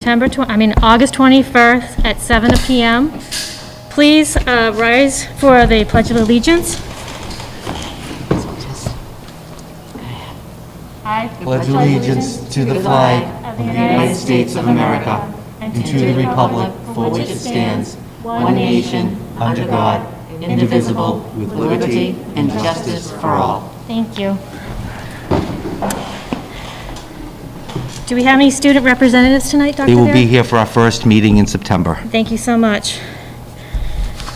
August 21st at 7 p.m. Please rise for the Pledge of Allegiance. I pledge allegiance to the flag of the United States of America and to the republic for which it stands, one nation, under God, indivisible, with liberty and justice for all. Thank you. Do we have any student representatives tonight, Dr. They will Vera? be here for our first meeting in September. Thank you so much.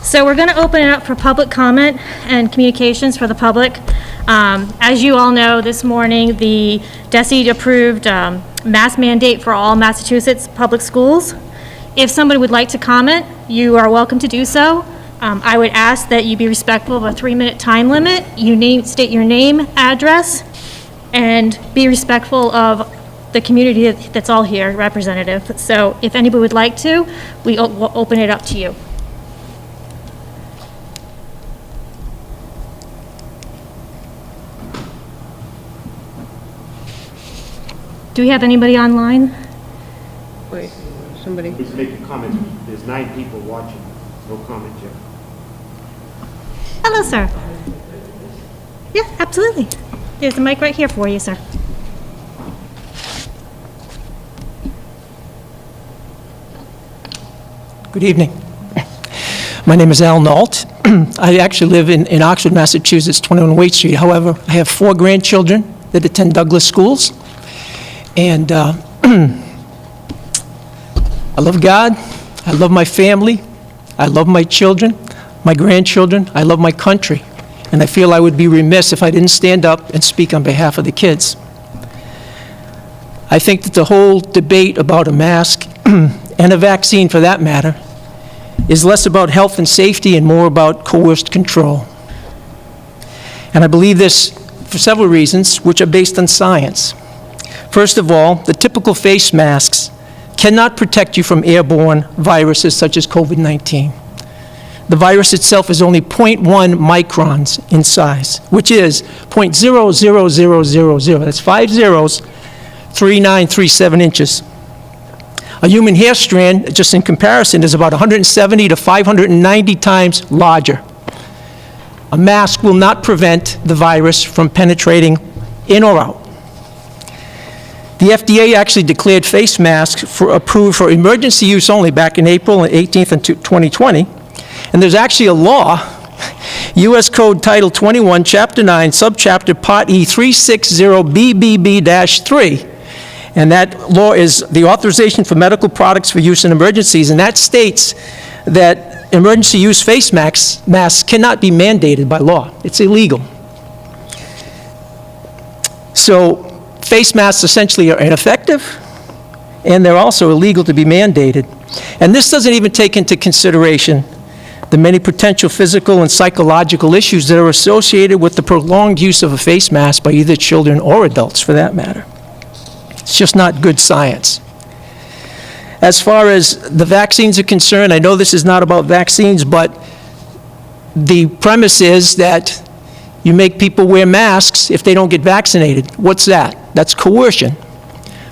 So we're going to open it up for public comment and communications for the public. As you all know, this morning the DESE approved mask mandate for all Massachusetts public schools. If somebody would like to comment, you are welcome to do so. I would ask that you be respectful of a 3-minute time limit. State your name, address, and be respectful of the community that's all here representative. So if anybody would like to, we'll open it up to you. Do we have anybody online? Wait, somebody. Please make a comment. There's 9 people watching. No comment yet. Hello, sir. Yeah, absolutely. There's a mic right here for you, sir. Good evening. My name is Al Nault. I actually live in Oxford, Massachusetts, 21 Waite Street. However, I have 4 grandchildren that attend Douglas schools. And I love God. I love my family. I love my children, my grandchildren. I love my country. And I feel I would be remiss if I didn't stand up and speak on behalf of the kids. I think that the whole debate about a mask and a vaccine, for that matter, is less about health and safety and more about coerced control. And I believe this for several reasons, which are based on science. First of all, the typical face masks cannot protect you from airborne viruses such as COVID-19. The virus itself is only 0.1 microns in size, which is 0.00000. That's 5 zeros, 3937 inches. A human hair strand, just in comparison, is about 170 to 590 times larger. A mask will not prevent the virus from penetrating in or out. The FDA actually declared face masks approved for emergency use only back in April 18th and 2020. And there's actually a law, U.S. Code Title 21, Chapter 9, Subchapter Part E 360BBB-3. And that law is the Authorization for Medical Products for Use in Emergencies, and that states that emergency use face masks cannot be mandated by law. It's illegal. So face masks essentially are ineffective, and they're also illegal to be mandated. And this doesn't even take into consideration the many potential physical and psychological issues that are associated with the prolonged use of a face mask by either children or adults, for that matter. It's just not good science. As far as the vaccines are concerned, I know this is not about vaccines, but the premise is that you make people wear masks if they don't get vaccinated. What's that? That's coercion,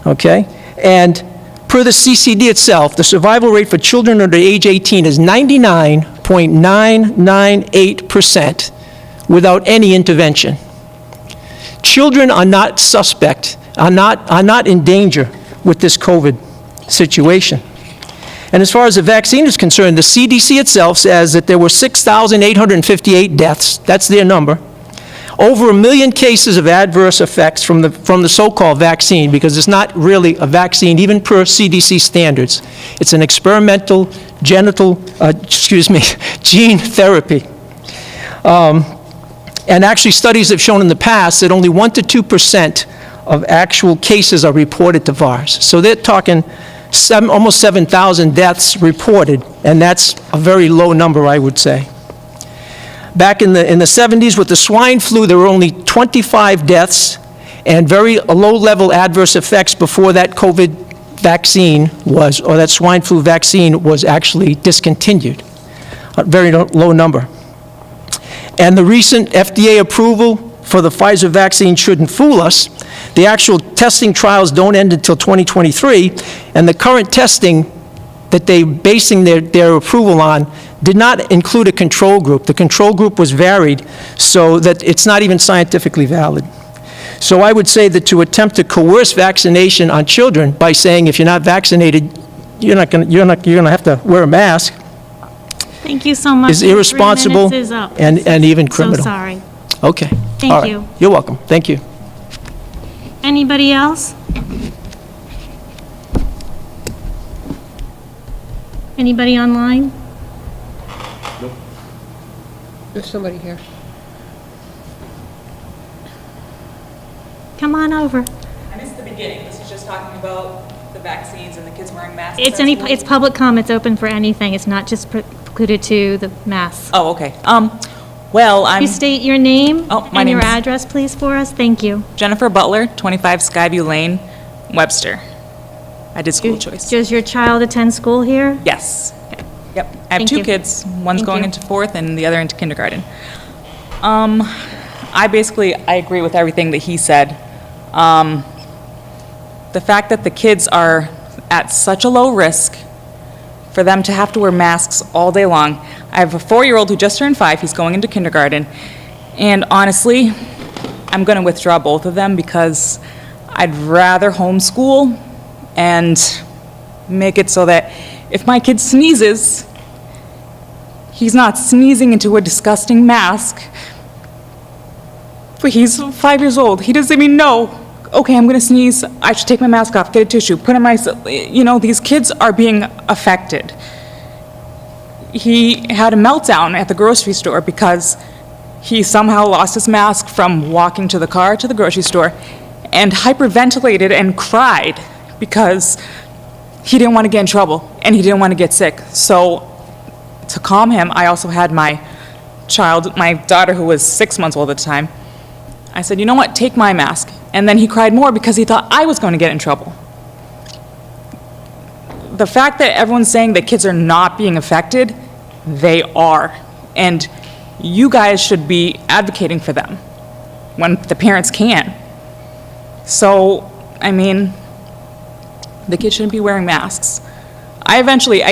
okay? And per the CCD itself, the survival rate for children under age 18 is 99.998% without any intervention. Children are not suspect, are not in danger with this COVID situation. And as far as the vaccine is concerned, the CDC itself says that there were 6,858 deaths, that's their number, over 1 million cases of adverse effects from the so-called vaccine, because it's not really a vaccine, even per CDC standards. It's an experimental gene therapy. And actually studies have shown in the past that only 1 to 2% of actual cases are reported to VARs. So they're talking almost 7,000 deaths reported, and that's a very low number, I would say. Back in the 70s with the swine flu, there were only 25 deaths and very low-level adverse effects before that COVID vaccine was, or that swine flu vaccine was actually discontinued. A very low number. And the recent FDA approval for the Pfizer vaccine shouldn't fool us, The actual testing trials don't end until 2023, and the current testing that they're basing their approval on did not include a control group. The control group was varied so that it's not even scientifically valid. So I would say that to attempt to coerce vaccination on children by saying if you're not vaccinated, you're going to have to wear a mask Thank you so much. is irresponsible 3 minutes is up. and even criminal. So sorry. Okay. Thank All right. you. You're welcome. Thank you. Anybody else? Anybody online? There's somebody here. Come on over. I missed the beginning. This is just talking about the vaccines and the kids wearing masks. It's public comments open for anything. It's not just precluded to the masks. Oh, okay. Well, I'm You state your name Oh, my and your name's- address, please, for us. Thank you. Jennifer Butler, 25 Skyview Lane, Webster. I did school choice. Does your child attend school here? Yes. Yep. I have Thank 2 you. kids. One's Thank going you. into 4th and the other into kindergarten. I agree with everything that he said. The fact that the kids are at such a low risk for them to have to wear masks all day long. I have a 4-year-old who just turned 5. He's going into kindergarten. And honestly, I'm going to withdraw both of them because I'd rather homeschool and make it so that if my kid sneezes, he's not sneezing into a disgusting mask. But he's 5 years old. He doesn't even know, okay, I'm going to sneeze. I should take my mask off, get a tissue, put it on my, these kids are being affected. He had a meltdown at the grocery store because he somehow lost his mask from walking to the car to the grocery store and hyperventilated and cried because he didn't want to get in trouble and he didn't want to get sick. So to calm him, I also had my daughter who was 6 months old at the time. I said, you know what, take my mask. And then he cried more because he thought I was going to get in trouble. The fact that everyone's saying that kids are not being affected, they are. And you guys should be advocating for them when the parents can. So, the kids shouldn't be wearing masks. I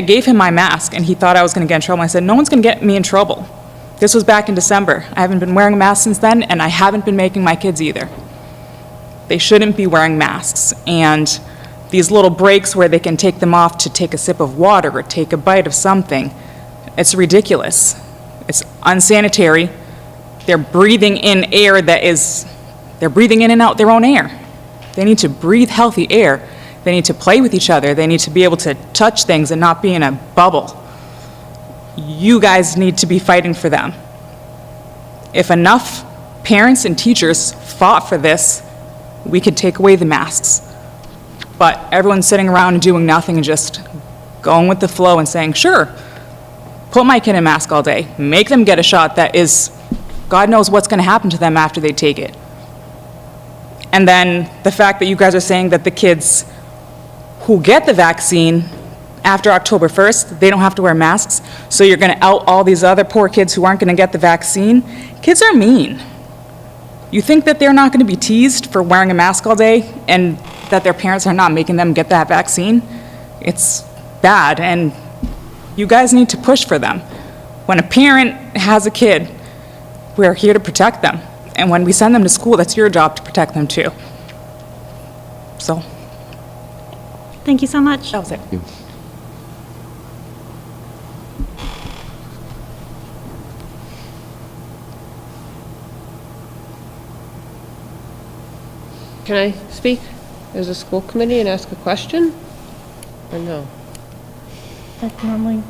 gave him my mask and he thought I was going to get in trouble. I said, no one's going to get me in trouble. This was back in December. I haven't been wearing a mask since then, and I haven't been making my kids either. They shouldn't be wearing masks. And these little breaks where they can take them off to take a sip of water or take a bite of something, it's ridiculous. It's unsanitary. They're breathing in they're breathing in and out their own air. They need to breathe healthy air. They need to play with each other. They need to be able to touch things and not be in a bubble. You guys need to be fighting for them. If enough parents and teachers fought for this, we could take away the masks. But everyone's sitting around and doing nothing and just going with the flow and saying, sure, put my kid in a mask all day, make them get a shot that is, God knows what's going to happen to them after they take it. And then the fact that you guys are saying that the kids who get the vaccine after October 1st, they don't have to wear masks, so you're going to out all these other poor kids who aren't going to get the vaccine. Kids are mean. You think that they're not going to be teased for wearing a mask all day and that their parents are not making them get that vaccine? It's bad, and you guys need to push for them. When a parent has a kid, we're here to protect them. And when we send them to school, that's your job to protect them too. So, Thank you so much. that was it. Can I speak as a school committee and ask a question? Or no? That's normally,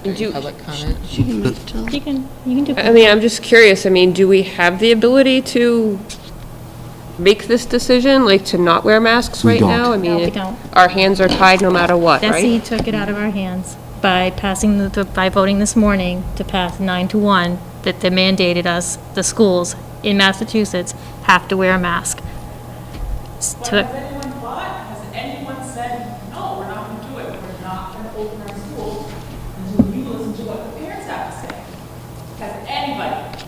Do- Public comment. you can do. I mean, I'm just curious, do we have the ability to make this decision, like to not wear masks right don't. now? No, we don't. Our hands are tied no matter what, Desi right? took it out of our hands by passing by voting this morning to pass 9-1 that they mandated us, the schools in Massachusetts, have to wear a mask. Anyone thought, has anyone said, no, we're not going to do it, we're not going to open our schools until you listen to what the parents have to say? Has anybody?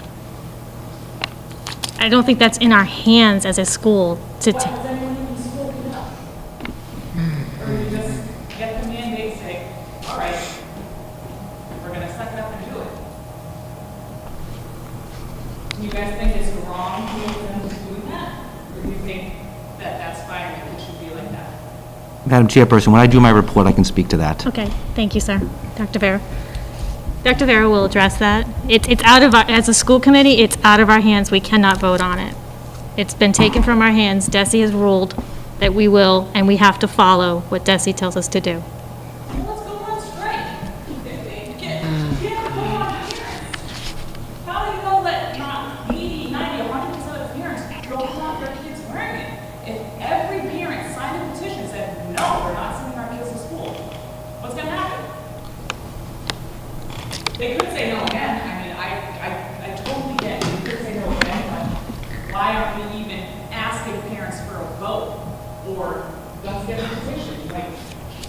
I don't think that's in our hands as a school to. What does anyone in the school pick up? Or you just get the mandate, say, all right, we're gonna suck it up and do it. Do you guys think it's wrong for them to do that? Or do you think that that's fine and it should be like that? Madam Chairperson, when I do my report, I can speak to that. Okay, thank you, sir. Dr. Vera. Dr. Vera will address that. It's out of our, as a school committee, it's out of our hands. We cannot vote on it. It's been taken from our hands. DESE has ruled that we will, and we have to follow what DESE tells us to do. Well, let's go on strike. Yeah, go on parents. How do you know that not 80, 90, 100% of parents don't want their kids wearing it? If every parent signed a petition and said, no, we're not sending our kids to school, what's going to happen? They could say no again. I mean, I totally get it. They could say no again, but why aren't we even asking parents for a vote? Or let's get a petition? Like,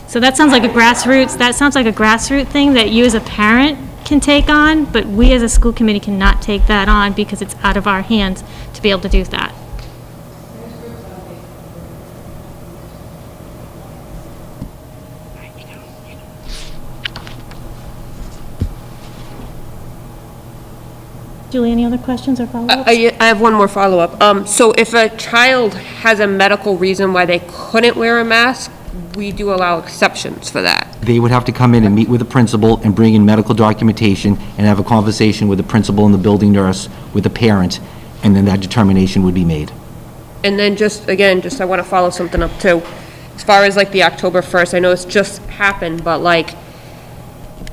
So that sounds like a grassroots thing that you as a parent can take on, but we as a school committee cannot take that on because it's out of our hands to be able to do that. Julie, any other questions or follow-ups? I have one more follow-up. So if a child has a medical reason why they couldn't wear a mask, we do allow exceptions for that. They would have to come in and meet with the principal and bring in medical documentation and have a conversation with the principal and the building nurse, with the parent, and then that determination would be made. And then I want to follow something up too. As far as like the October 1st, I know it's just happened, but like,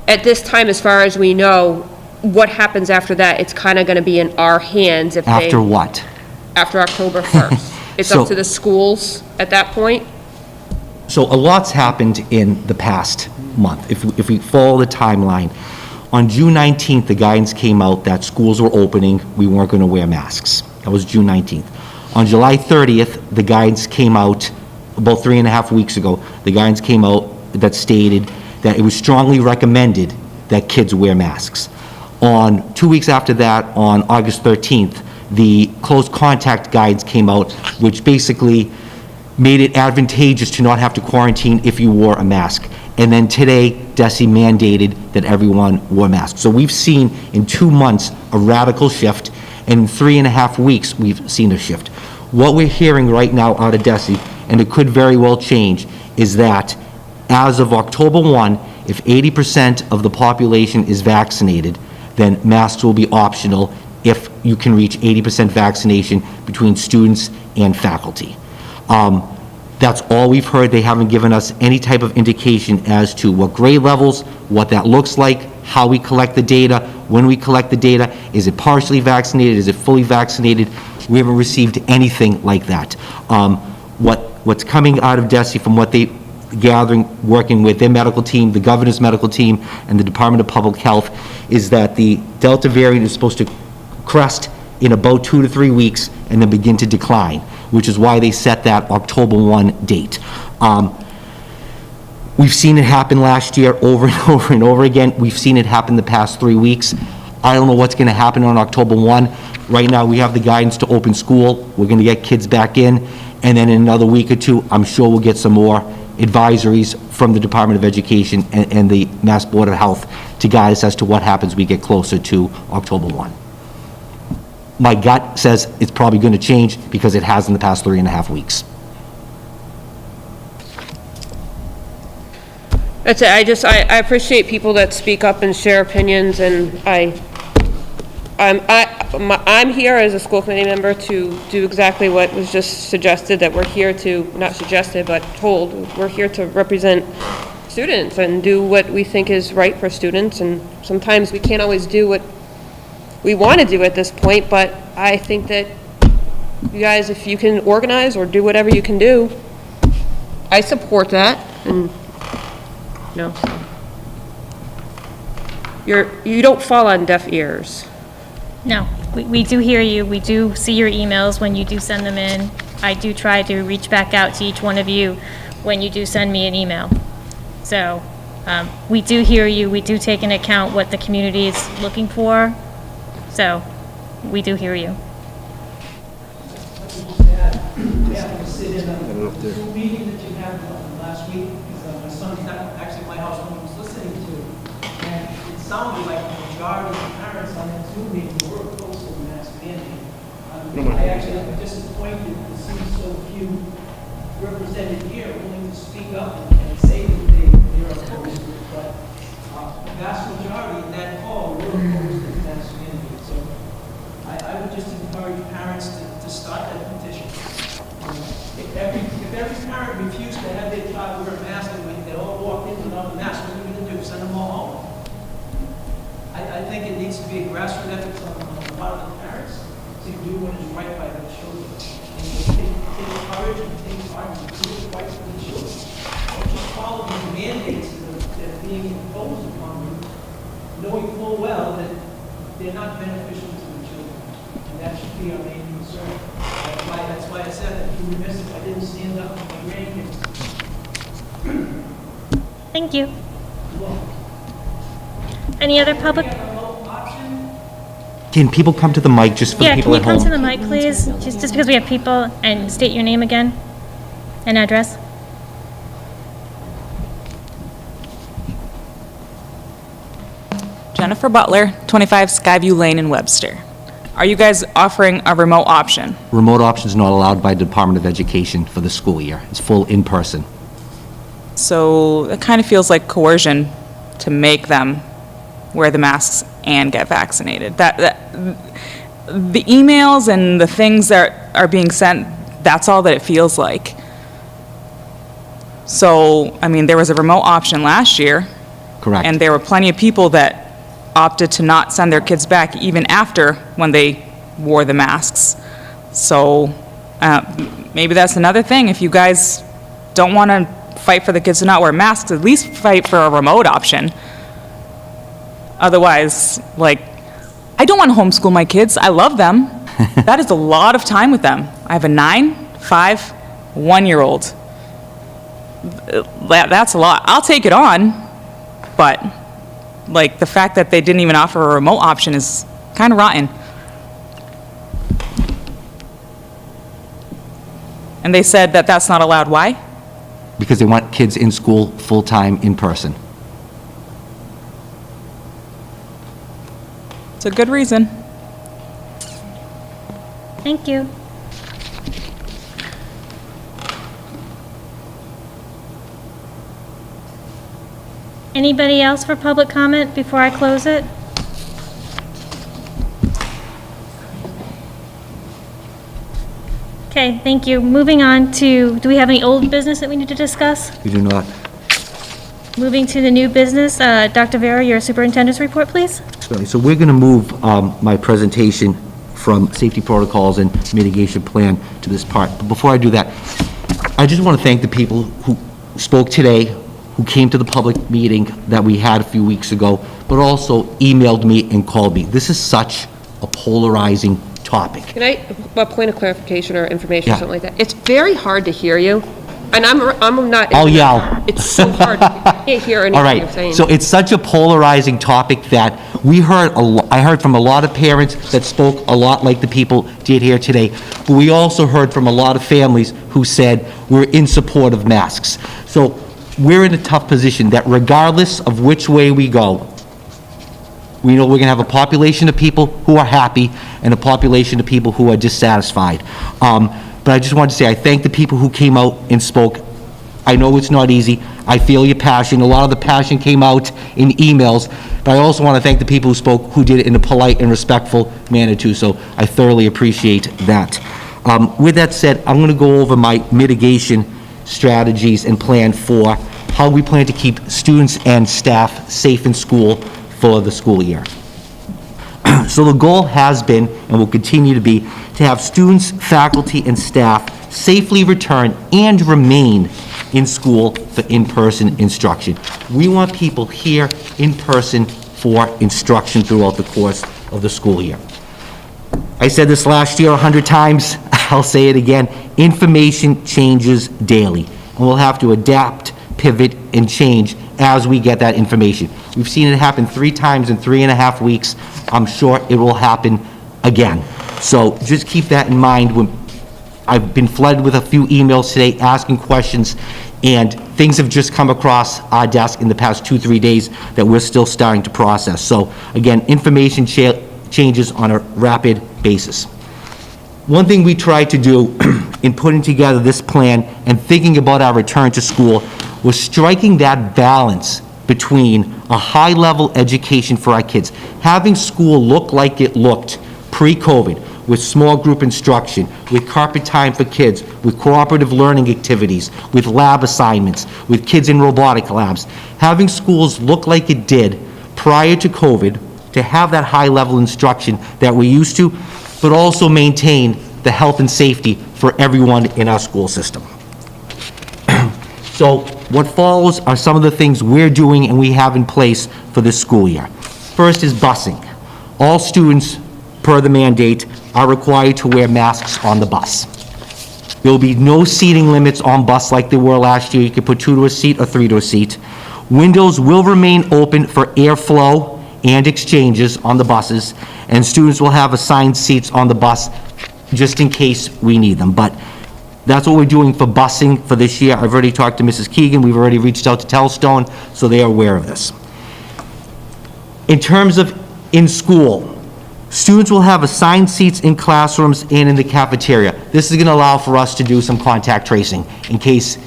at this time, as far as we know, what happens after that, it's kind of going to be in our hands if they... After what? After October 1st. It's So- up to the schools at that point? So a lot's happened in the past month. If we follow the timeline, on June 19th, the guidance came out that schools were opening, we weren't going to wear masks. That was June 19th. On July 30th, the guidance came out, about 3.5 weeks ago, the guidance came out that stated that it was strongly recommended that kids wear masks. On 2 weeks after that, on August 13th, the close contact guides came out, which basically made it advantageous to not have to quarantine if you wore a mask. And then today, DESE mandated that everyone wore masks. So we've seen in 2 months a radical shift, and in 3.5 weeks, we've seen a shift. What we're hearing right now out of DESE, and it could very well change, is that as of October 1, if 80% of the population is vaccinated, then masks will be optional if you can reach 80% vaccination between students and faculty. That's all we've heard. They haven't given us any type of indication as to what grade levels, what that looks like, how we collect the data, when we collect the data. Is it partially vaccinated? Is it fully vaccinated? We haven't received anything like that. What's coming out of DESE from what they gathering, working with their medical team, the governor's medical team, and the Department of Public Health, is that the Delta variant is supposed to crest in about 2 to 3 weeks and then begin to decline, which is why they set that October 1 date. We've seen it happen last year over and over and over again. We've seen it happen the past 3 weeks. I don't know what's going to happen on October 1. Right now, we have the guidance to open school. We're going to get kids back in, and then in another week or two, I'm sure we'll get some more advisories from the Department of Education and the Mass Board of Health to guide us as to what happens we get closer to October 1. My gut says it's probably going to change because it has in the past 3.5 weeks. That's it. I appreciate people that speak up and share opinions, and I'm here as a school committee member to do exactly what was just suggested, that we're here to, not suggested, but told, we're here to represent students and do what we think is right for students, and sometimes we can't always do what we want to do at this point, but I think that you guys, if you can organize or do whatever you can do, I support that, and, you know, you don't fall on deaf ears. No, we do hear you. We do see your emails when you do send them in. I do try to reach back out to each one of you when you do send me an email. So we do hear you. We do take into account what the community is looking for. So we do hear you. in the Zoom meeting that you had last week, because my son's actually at my house when he was listening to, and it sounded like the majority of parents on that Zoom meeting were opposed to the mask mandate. I actually am disappointed to see so few represented here willing to speak up and say that they're opposed to it, but the vast majority in that call were opposed to the mask mandate. So I would just encourage parents to start that petition. If every parent refused to have their child wear a mask and they all walked in without a mask, what are we going to do? Send them all home? I think it needs to be a grassroots effort on the part of the parents to do what is right by their children. And take courage and take heart and do what's right for the children. Don't just follow the mandates that are being imposed upon you, knowing full well that they're not beneficial to the children. And that should be our main concern. That's why I said that you would miss if I didn't stand up for my grandkids. Thank you. Any other public? Can people come to the mic just for the Yeah, can people you at come to home? the mic, please? Just because we have people, and state your name again and address. Jennifer Butler, 25 Skyview Lane in Webster. Are you guys offering a remote option? Remote option is not allowed by the Department of Education for the school year. It's full in-person. So it kind of feels like coercion to make them wear the masks and get vaccinated. The emails and the things that are being sent, that's all that it feels like. So, I mean, there was a remote option last year. Correct. And there were plenty of people that opted to not send their kids back even after when they wore the masks. So maybe that's another thing. If you guys don't want to fight for the kids to not wear masks, at least fight for a remote option. Otherwise, like, I don't want to homeschool my kids. I love them. That is a lot of time with them. I have a 9, 5, 1-year-old. That's a lot. I'll take it on, but like the fact that they didn't even offer a remote option is kind of rotten. And they said that that's not allowed. Why? Because they want kids in school full-time in person. It's a good reason. Thank you. Anybody else for public comment before I close it? Okay, thank you. Moving on to, do we have any old business that we need to discuss? We do not. Moving to the new business, Dr. Vera, your superintendent's report, please. So we're going to move my presentation from safety protocols and mitigation plan to this part. But before I do that, I just want to thank the people who spoke today, who came to the public meeting that we had a few weeks ago, but also emailed me and called me. This is such a polarizing topic. Can I, a point of clarification or information or Yeah. something like that? It's very hard to hear you, and I'm not. I'll yell. It's so hard. I can't hear anything All you're right, saying. so it's such a polarizing topic that I heard from a lot of parents that spoke a lot like the people did here today, but we also heard from a lot of families who said we're in support of masks. So we're in a tough position that regardless of which way we go, we know we're going to have a population of people who are happy and a population of people who are dissatisfied. But I just wanted to say I thank the people who came out and spoke. I know it's not easy. I feel your passion. A lot of the passion came out in emails, but I also want to thank the people who spoke, who did it in a polite and respectful manner too, so I thoroughly appreciate that. With that said, I'm going to go over my mitigation strategies and plan for how we plan to keep students and staff safe in school for the school year. So the goal has been, and will continue to be, to have students, faculty, and staff safely return and remain in school for in-person instruction. We want people here in person for instruction throughout the course of the school year. I said this last year 100 times, I'll say it again, information changes daily, and we'll have to adapt, pivot, and change as we get that information. We've seen it happen 3 times in 3.5 weeks. I'm sure it will happen again. So just keep that in mind when I've been flooded with a few emails today asking questions, and things have just come across our desk in the past 2-3 days that we're still starting to process. So again, information changes on a rapid basis. One thing we tried to do in putting together this plan and thinking about our return to school was striking that balance between a high-level education for our kids, having school look like it looked pre-COVID, with small group instruction, with carpet time for kids, with cooperative learning activities, with lab assignments, with kids in robotic labs. Having schools look like it did prior to COVID, to have that high-level instruction that we used to, but also maintain the health and safety for everyone in our school system. So what follows are some of the things we're doing and we have in place for this school year. First is busing. All students, per the mandate, are required to wear masks on the bus. There will be no seating limits on bus like there were last year. You could put 2 to a seat or 3 to a seat. Windows will remain open for airflow and exchanges on the buses, and students will have assigned seats on the bus just in case we need them. But that's what we're doing for busing for this year. I've already talked to Mrs. Keegan. We've already reached out to Telstone, so they are aware of this. In terms of in school, students will have assigned seats in classrooms and in the cafeteria. This is going to allow for us to do some contact tracing in case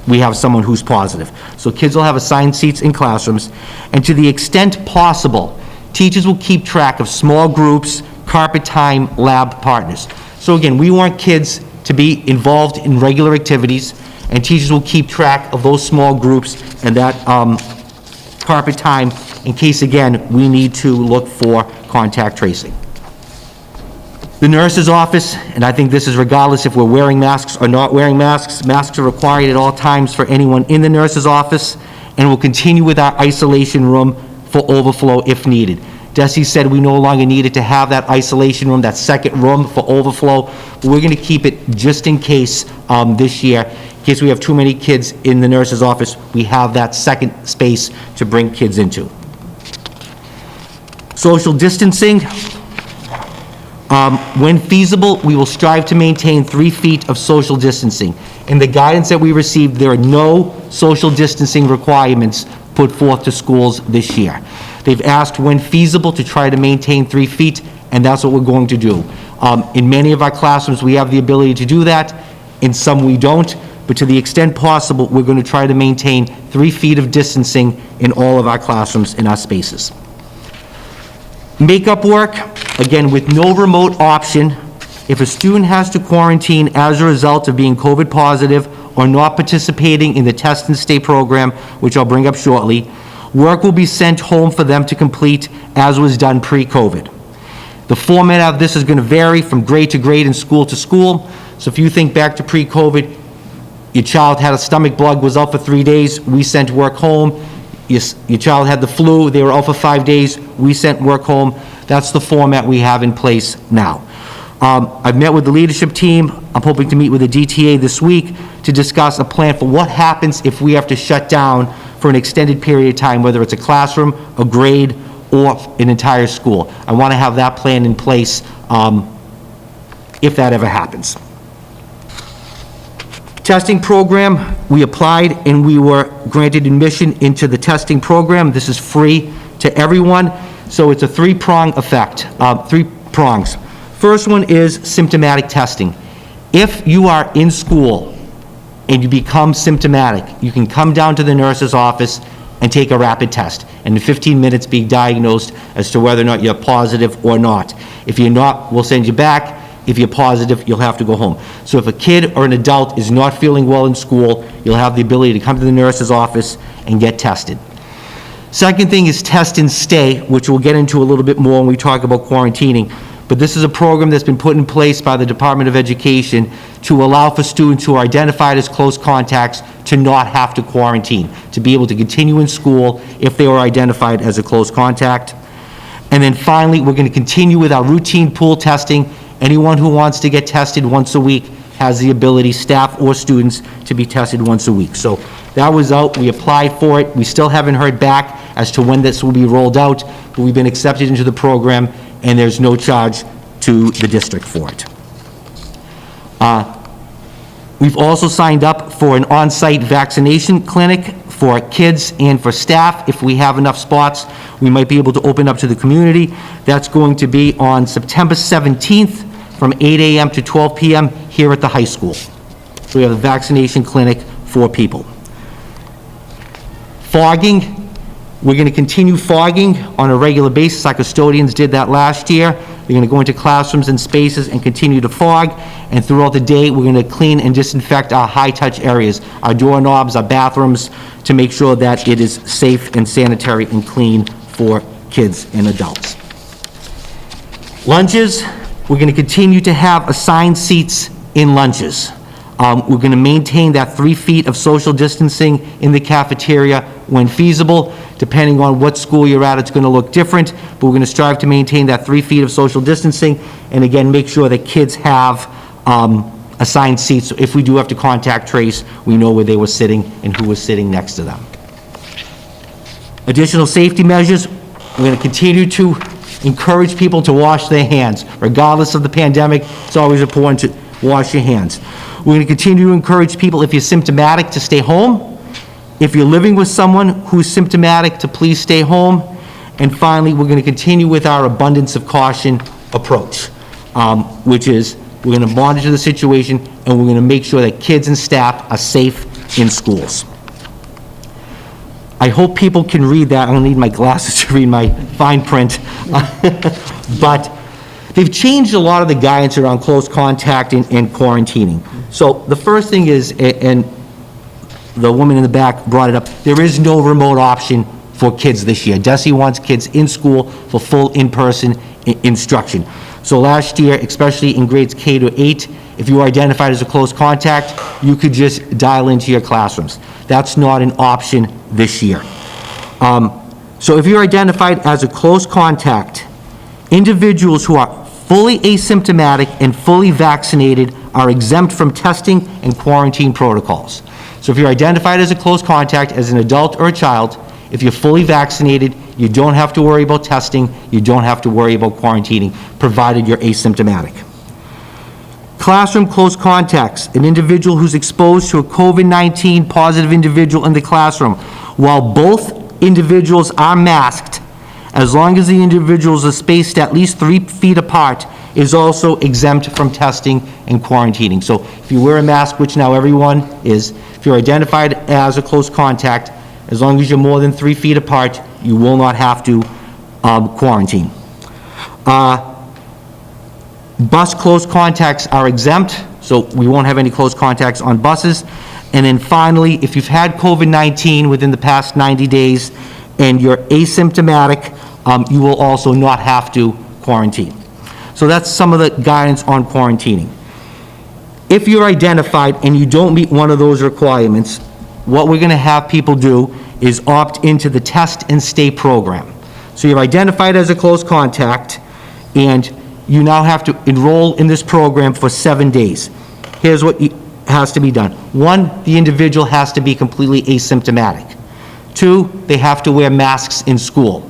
we have someone who's positive. So kids will have assigned seats in classrooms, and to the extent possible, teachers will keep track of small groups, carpet time, lab partners. So again, we want kids to be involved in regular activities, and teachers will keep track of those small groups and that carpet time in case, again, we need to look for contact tracing. The nurse's office, and I think this is regardless if we're wearing masks or not wearing masks, masks are required at all times for anyone in the nurse's office, and we'll continue with our isolation room for overflow if needed. Desi said we no longer needed to have that isolation room, that second room for overflow. We're going to keep it just in case this year. In case we have too many kids in the nurse's office, we have that second space to bring kids into. Social distancing. When feasible, we will strive to maintain 3 feet of social distancing. In the guidance that we received, there are no social distancing requirements put forth to schools this year. They've asked when feasible to try to maintain 3 feet, and that's what we're going to do. In many of our classrooms, we have the ability to do that. In some, we don't. But to the extent possible, we're going to try to maintain 3 feet of distancing in all of our classrooms in our spaces. Makeup work, again, with no remote option. If a student has to quarantine as a result of being COVID positive or not participating in the test and stay program, which I'll bring up shortly, work will be sent home for them to complete as was done pre-COVID. The format of this is going to vary from grade to grade and school to school. So if you think back to pre-COVID, your child had a stomach bug, was out for 3 days, we sent work home. Your child had the flu, they were out for 5 days, we sent work home. That's the format we have in place now. I've met with the leadership team. I'm hoping to meet with the DTA this week to discuss a plan for what happens if we have to shut down for an extended period of time, whether it's a classroom, a grade, or an entire school. I want to have that plan in place if that ever happens. Testing program, we applied and we were granted admission into the testing program. This is free to everyone, so it's a 3-prong effect, 3 prongs. First one is symptomatic testing. If you are in school and you become symptomatic, you can come down to the nurse's office and take a rapid test, and in 15 minutes be diagnosed as to whether or not you're positive or not. If you're not, we'll send you back. If you're positive, you'll have to go home. So if a kid or an adult is not feeling well in school, you'll have the ability to come to the nurse's office and get tested. Second thing is test and stay, which we'll get into a little bit more when we talk about quarantining. But this is a program that's been put in place by the Department of Education to allow for students who are identified as close contacts to not have to quarantine, to be able to continue in school if they were identified as a close contact. And then finally, we're going to continue with our routine pool testing. Anyone who wants to get tested once a week has the ability, staff or students, to be tested once a week. So that was out. We applied for it. We still haven't heard back as to when this will be rolled out, but we've been accepted into the program, and there's no charge to the district for it. We've also signed up for an on-site vaccination clinic for kids and for staff. If we have enough spots, we might be able to open up to the community. That's going to be on September 17th from 8 a.m. to 12 p.m. here at the high school. So we have a vaccination clinic for people. Fogging. We're going to continue fogging on a regular basis. Our custodians did that last year. They're going to go into classrooms and spaces and continue to fog. And throughout the day, we're going to clean and disinfect our high-touch areas, our doorknobs, our bathrooms, to make sure that it is safe and sanitary and clean for kids and adults. Lunches, we're going to continue to have assigned seats in lunches. We're going to maintain that 3 feet of social distancing in the cafeteria when feasible. Depending on what school you're at, it's going to look different, but we're going to strive to maintain that 3 feet of social distancing, and again, make sure that kids have assigned seats. So if we do have to contact trace, we know where they were sitting and who was sitting next to them. Additional safety measures, we're going to continue to encourage people to wash their hands. Regardless of the pandemic, it's always important to wash your hands. We're going to continue to encourage people, if you're symptomatic, to stay home. If you're living with someone who's symptomatic, to please stay home. And finally, we're going to continue with our abundance of caution approach, which is we're going to monitor the situation and we're going to make sure that kids and staff are safe in schools. I hope people can read that. I don't need my glasses to read my fine print. But they've changed a lot of the guidance around close contact and quarantining. So the first thing is, and the woman in the back brought it up, there is no remote option for kids this year. DESE wants kids in school for full in-person instruction. So last year, especially in grades K to 8, if you were identified as a close contact, you could just dial into your classrooms. That's not an option this year. So if you're identified as a close contact, individuals who are fully asymptomatic and fully vaccinated are exempt from testing and quarantine protocols. So if you're identified as a close contact as an adult or a child, if you're fully vaccinated, you don't have to worry about testing, you don't have to worry about quarantining, provided you're asymptomatic. Classroom close contacts, an individual who's exposed to a COVID-19 positive individual in the classroom, while both individuals are masked, as long as the individuals are spaced at least 3 feet apart, is also exempt from testing and quarantining. So if you wear a mask, which now everyone is, if you're identified as a close contact, as long as you're more than 3 feet apart, you will not have to quarantine. Bus close contacts are exempt, so we won't have any close contacts on buses. And then finally, if you've had COVID-19 within the past 90 days and you're asymptomatic, you will also not have to quarantine. So that's some of the guidance on quarantining. If you're identified and you don't meet one of those requirements, what we're going to have people do is opt into the test and stay program. So you're identified as a close contact and you now have to enroll in this program for 7 days. Here's what has to be done. 1, the individual has to be completely asymptomatic. 2, they have to wear masks in school.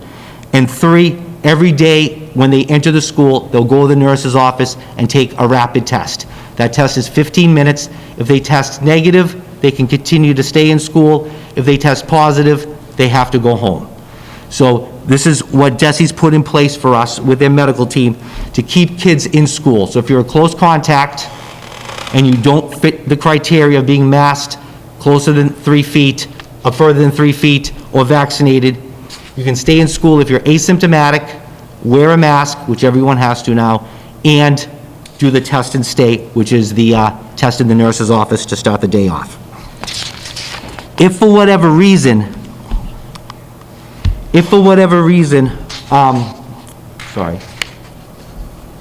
And 3, every day when they enter the school, they'll go to the nurse's office and take a rapid test. That test is 15 minutes. If they test negative, they can continue to stay in school. If they test positive, they have to go home. So this is what DESE's put in place for us with their medical team to keep kids in school. So if you're a close contact and you don't fit the criteria of being masked closer than 3 feet, or further than 3 feet, or vaccinated, you can stay in school if you're asymptomatic, wear a mask, which everyone has to now, and do the test and stay, which is the test in the nurse's office to start the day off. If for whatever reason,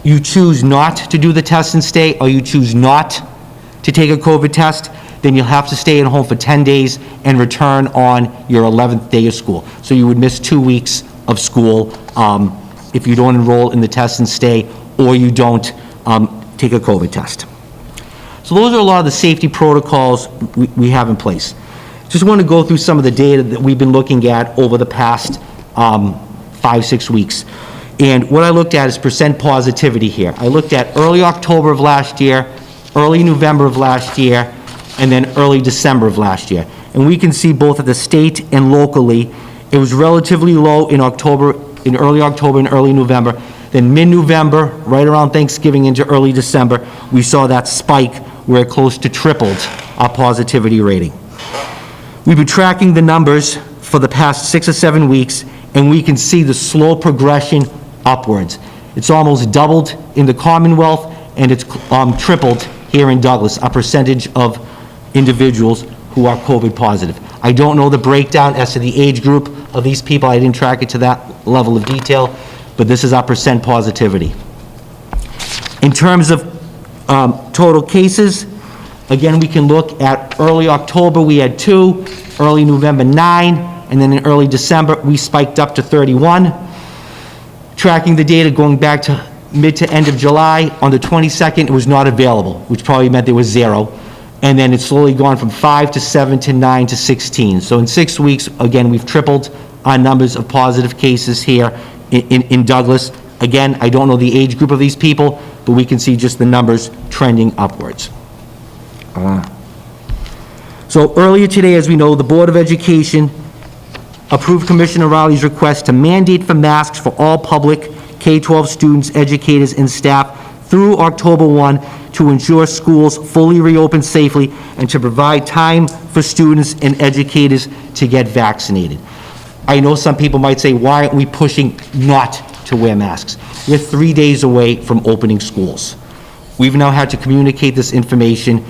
you choose not to do the test and stay, or you choose not to take a COVID test, then you'll have to stay at home for 10 days and return on your 11th day of school. So you would miss 2 weeks of school if you don't enroll in the test and stay, or you don't take a COVID test. So those are a lot of the safety protocols we have in place. Just want to go through some of the data that we've been looking at over the past 5-6 weeks. And what I looked at is percent positivity here. I looked at early October of last year, early November of last year, and then early December of last year. And we can see both at the state and locally, it was relatively low in early October and early November. Then mid-November, right around Thanksgiving into early December, we saw that spike where it close to tripled our positivity rating. We've been tracking the numbers for the past 6 or 7 weeks, and we can see the slow progression upwards. It's almost doubled in the Commonwealth, and it's tripled here in Douglas, a percentage of individuals who are COVID positive. I don't know the breakdown as to the age group of these people. I didn't track it to that level of detail, but this is our percent positivity. In terms of total cases, again, we can look at early October, we had 2, early November, 9, and then in early December, we spiked up to 31. Tracking the data going back to mid to end of July, on the 22nd, it was not available, which probably meant there was 0. And then it's slowly gone from 5 to 7 to 9 to 16. So in 6 weeks, again, we've tripled our numbers of positive cases here in Douglas. Again, I don't know the age group of these people, but we can see just the numbers trending upwards. So earlier today, as we know, the Board of Education approved Commissioner Riley's request to mandate for masks for all public K-12 students, educators, and staff through October 1 to ensure schools fully reopen safely and to provide time for students and educators to get vaccinated. I know some people might say, why aren't we pushing not to wear masks? We're 3 days away from opening schools. We've now had to communicate this information.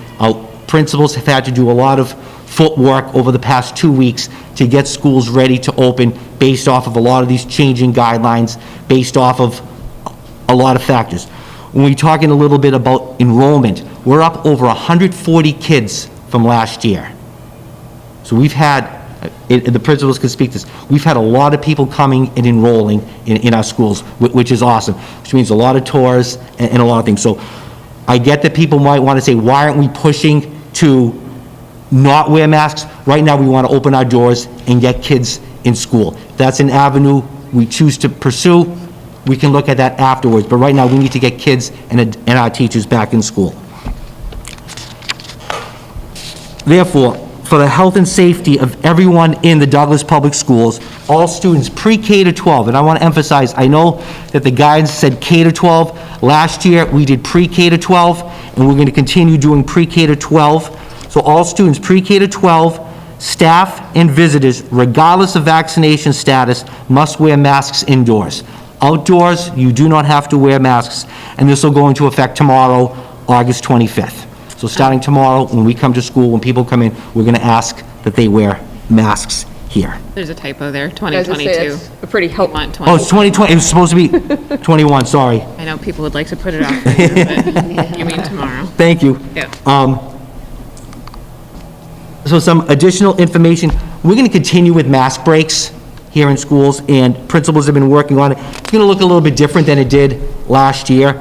Principals have had to do a lot of footwork over the past 2 weeks to get schools ready to open based off of a lot of these changing guidelines, based off of a lot of factors. When we're talking a little bit about enrollment, we're up over 140 kids from last year. So we've had, the principals can speak to this, we've had a lot of people coming and enrolling in our schools, which is awesome, which means a lot of tours and a lot of things. So I get that people might want to say, why aren't we pushing to not wear masks? Right now, we want to open our doors and get kids in school. If that's an avenue we choose to pursue, we can look at that afterwards. But right now, we need to get kids and our teachers back in school. Therefore, for the health and safety of everyone in the Douglas Public Schools, all students pre-K to 12, and I want to emphasize, I know that the guidance said K to 12. Last year, we did pre-K to 12, and we're going to continue doing pre-K to 12. So all students pre-K to 12, staff and visitors, regardless of vaccination status, must wear masks indoors. Outdoors, you do not have to wear masks, and this will go into effect tomorrow, August 25th. So starting tomorrow, when we come to school, when people come in, we're going to ask that they wear masks here. There's a typo there, I was gonna say, 2022. it's a pretty helpful. Want Oh, it's 2020, it was supposed to be 21, sorry. I know people would like to put it off, but you mean tomorrow. Thank you. Yeah. So some additional information, we're going to continue with mask breaks here in schools, and principals have been working on it. It's going to look a little bit different than it did last year.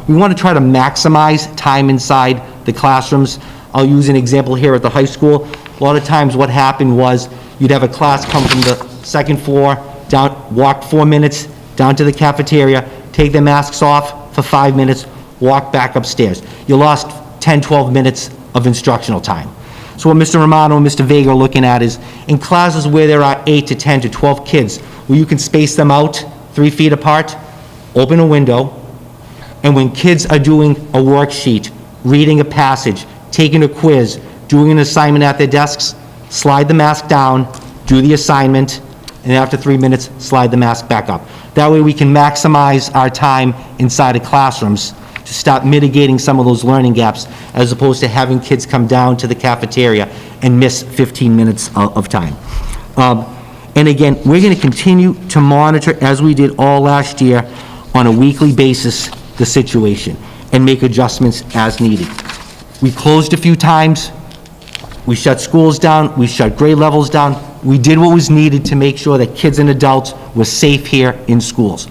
We want to try to maximize time inside the classrooms. I'll use an example here at the high school. A lot of times what happened was you'd have a class come from the second floor, down, walk 4 minutes down to the cafeteria, take their masks off for 5 minutes, walk back upstairs. You lost 10, 12 minutes of instructional time. So what Mr. Romano and Mr. Vega are looking at is, in classes where there are 8 to 10 to 12 kids, where you can space them out 3 feet apart, open a window, and when kids are doing a worksheet, reading a passage, taking a quiz, doing an assignment at their desks, slide the mask down, do the assignment, and after 3 minutes, slide the mask back up. That way we can maximize our time inside of classrooms to start mitigating some of those learning gaps, as opposed to having kids come down to the cafeteria and miss 15 minutes of time. And again, we're going to continue to monitor, as we did all last year, on a weekly basis, the situation, and make adjustments as needed. We closed a few times, we shut schools down, we shut grade levels down. We did what was needed to make sure that kids and adults were safe here in schools.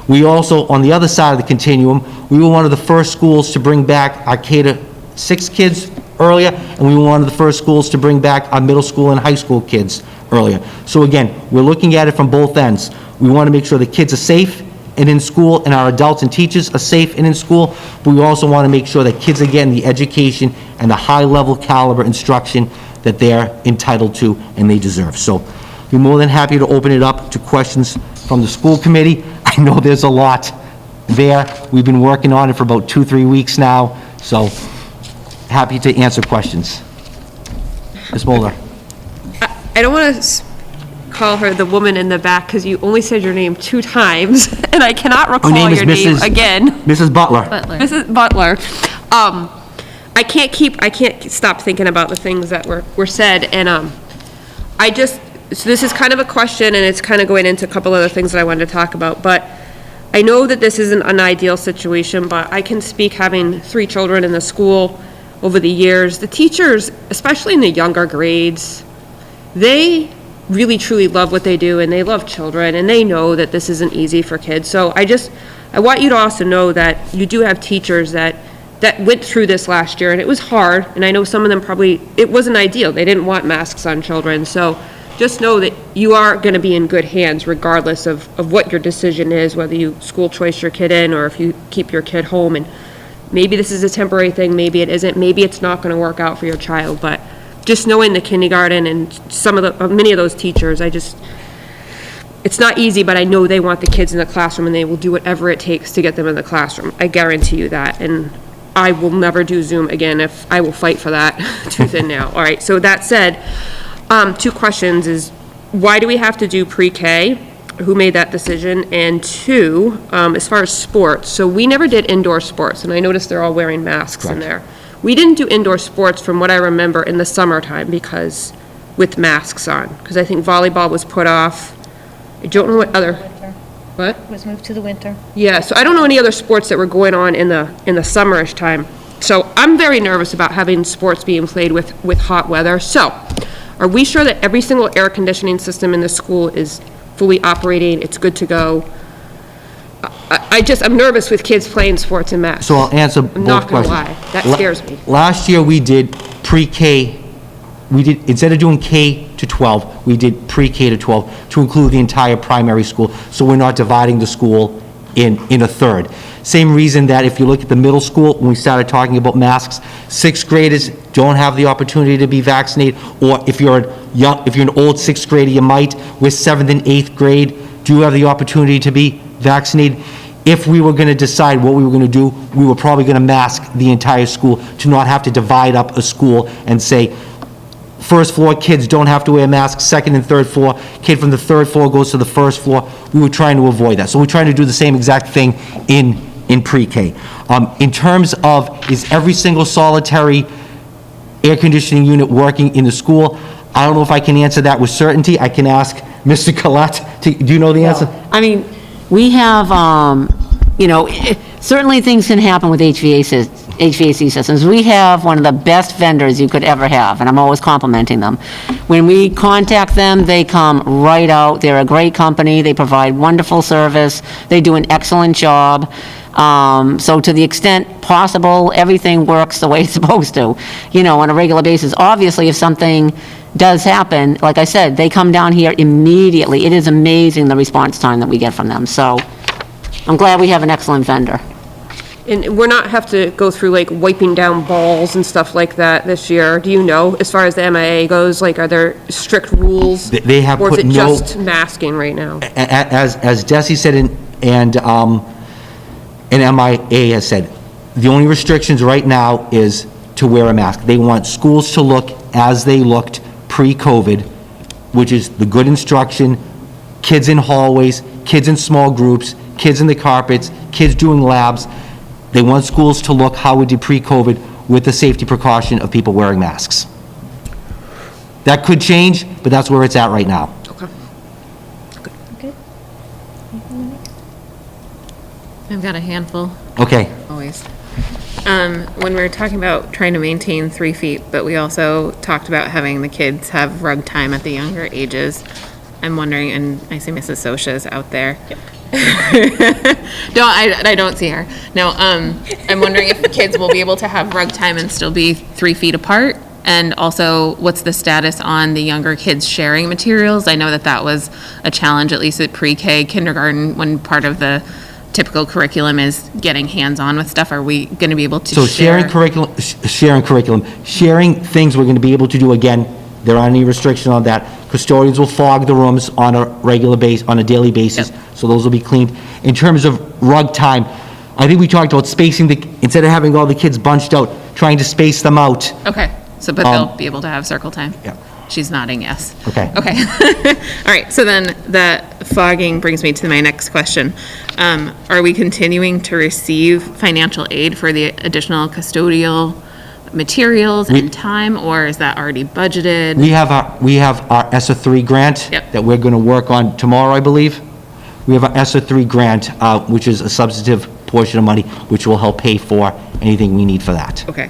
We also, on the other side of the continuum, we were one of the first schools to bring back our K-6 kids earlier, and we were one of the first schools to bring back our middle school and high school kids earlier. So again, we're looking at it from both ends. We want to make sure the kids are safe, and in school, and our adults and teachers are safe and in school, but we also want to make sure that kids are getting the education and the high-level caliber instruction that they're entitled to and they deserve. So we're more than happy to open it up to questions from the school committee. I know there's a lot there. We've been working on it for about 2-3 weeks now, so happy to answer questions. Ms. Mulder? I don't want to call her the woman in the back because you only said your name 2 times, and I cannot recall Her name is your name Mrs. again. Mrs. Butler. Mrs. Butler. I can't stop thinking about the things that were said, and so this is kind of a question, and it's kind of going into a couple other things that I wanted to talk about, but I know that this isn't an ideal situation, but I can speak having 3 children in the school over the years. The teachers, especially in the younger grades, they really truly love what they do, and they love children, and they know that this isn't easy for kids. So I want you to also know that you do have teachers that went through this last year, and it was hard, and I know some of them probably, it wasn't ideal. They didn't want masks on children. So just know that you are going to be in good hands regardless of what your decision is, whether you school choice your kid in or if you keep your kid home. And maybe this is a temporary thing, maybe it isn't, maybe it's not going to work out for your child, but just knowing the kindergarten and many of those teachers, it's not easy, but I know they want the kids in the classroom and they will do whatever it takes to get them in the classroom. I guarantee you that. And I will never do Zoom again if I will fight for that tooth and nail. All right, so that said, 2 questions is, why do we have to do pre-K? Who made that decision? And 2, as far as sports, so we never did indoor sports, and I noticed they're all wearing masks in there. We didn't do indoor sports from what I remember in the summertime because with masks on, because I think volleyball was put off. I don't know what other, what? Was moved to the winter. Yeah, so I don't know any other sports that were going on in the summerish time. So I'm very nervous about having sports being played with hot weather. So are we sure that every single air conditioning system in the school is fully operating, it's good to go? I'm nervous with kids playing sports in masks. So I'll answer both I'm not gonna questions. lie, that scares me. Last year, we did pre-K, instead of doing K to 12, we did pre-K to 12 to include the entire primary school, so we're not dividing the school in a third. Same reason that if you look at the middle school, when we started talking about masks, 6th graders don't have the opportunity to be vaccinated, or if you're an old 6th grader, you might. With 7th and 8th grade, do you have the opportunity to be vaccinated? If we were going to decide what we were going to do, we were probably going to mask the entire school to not have to divide up a school and say, 1st floor kids don't have to wear masks, 2nd and 3rd floor, kid from the 3rd floor goes to the 1st floor. We were trying to avoid that. So we're trying to do the same exact thing in pre-K. In terms of, is every single solitary air conditioning unit working in the school? I don't know if I can answer that with certainty. I can ask Mr. Collette. Do you know the answer? I mean, we have, certainly things can happen with HVAC systems. We have one of the best vendors you could ever have, and I'm always complimenting them. When we contact them, they come right out. They're a great company. They provide wonderful service. They do an excellent job. So to the extent possible, everything works the way it's supposed to, on a regular basis. Obviously, if something does happen, like I said, they come down here immediately. It is amazing the response time that we get from them. So I'm glad we have an excellent vendor. And we're not have to go through like wiping down balls and stuff like that this year. Do you know, as far as the MIA goes, like are there strict rules? They have or is put it no- just masking right now? As Desi said, and MIA has said, the only restrictions right now is to wear a mask. They want schools to look as they looked pre-COVID, which is the good instruction, kids in hallways, kids in small groups, kids in the carpets, kids doing labs. They want schools to look how we did pre-COVID with the safety precaution of people wearing masks. That could change, but that's where it's at right now. Okay. Good. I've got a handful, Okay. always. When we were talking about trying to maintain 3 feet, but we also talked about having the kids have rug time at the younger ages. I'm wondering, and I see Mrs. Sosha's out there. No, I don't see her. No, I'm wondering if the kids will be able to have rug time and still be 3 feet apart. And also, what's the status on the younger kids sharing materials? I know that was a challenge, at least at pre-K, kindergarten, when part of the typical curriculum is getting hands-on with stuff, are we going to be able to So share? sharing things we're going to be able to do again. There aren't any restriction on that. Custodians will fog the rooms on a regular base, on a daily basis, Yep. so those will be cleaned. In terms of rug time, I think we talked about spacing instead of having all the kids bunched out, trying to space them out. Okay, so, but they'll be able to have circle time? Yeah. She's nodding yes. Okay. Okay. All right, so then the fogging brings me to my next question. Are we continuing to receive financial aid for the additional custodial materials and time, or is that already budgeted? We have our ESSA 3 grant Yep. that we're going to work on tomorrow, I believe. We have our ESSA 3 grant, which is a substantive portion of money, which will help pay for anything we need for that. Okay.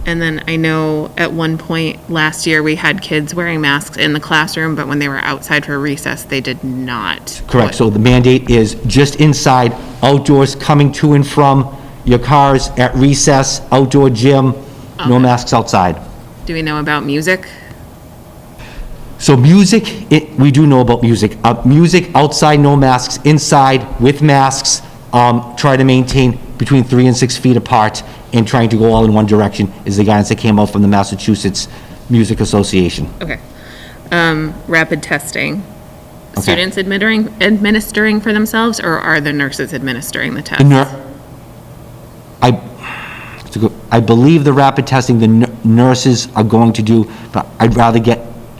And then I know at one point last year, we had kids wearing masks in the classroom, but when they were outside for recess, they did not. Correct, so the mandate is just inside, outdoors, coming to and from your cars, at recess, outdoor gym, no Okay. masks outside. Do we know about music? So music, we do know about music. Music outside, no masks, inside with masks, try to maintain between 3 and 6 feet apart, and trying to go all in one direction is the guidance that came out from the Massachusetts Music Association. Okay. Rapid testing. Okay. Students administering for themselves, or are the nurses administering the test? I believe the rapid testing, the nurses are going to do, but I'd rather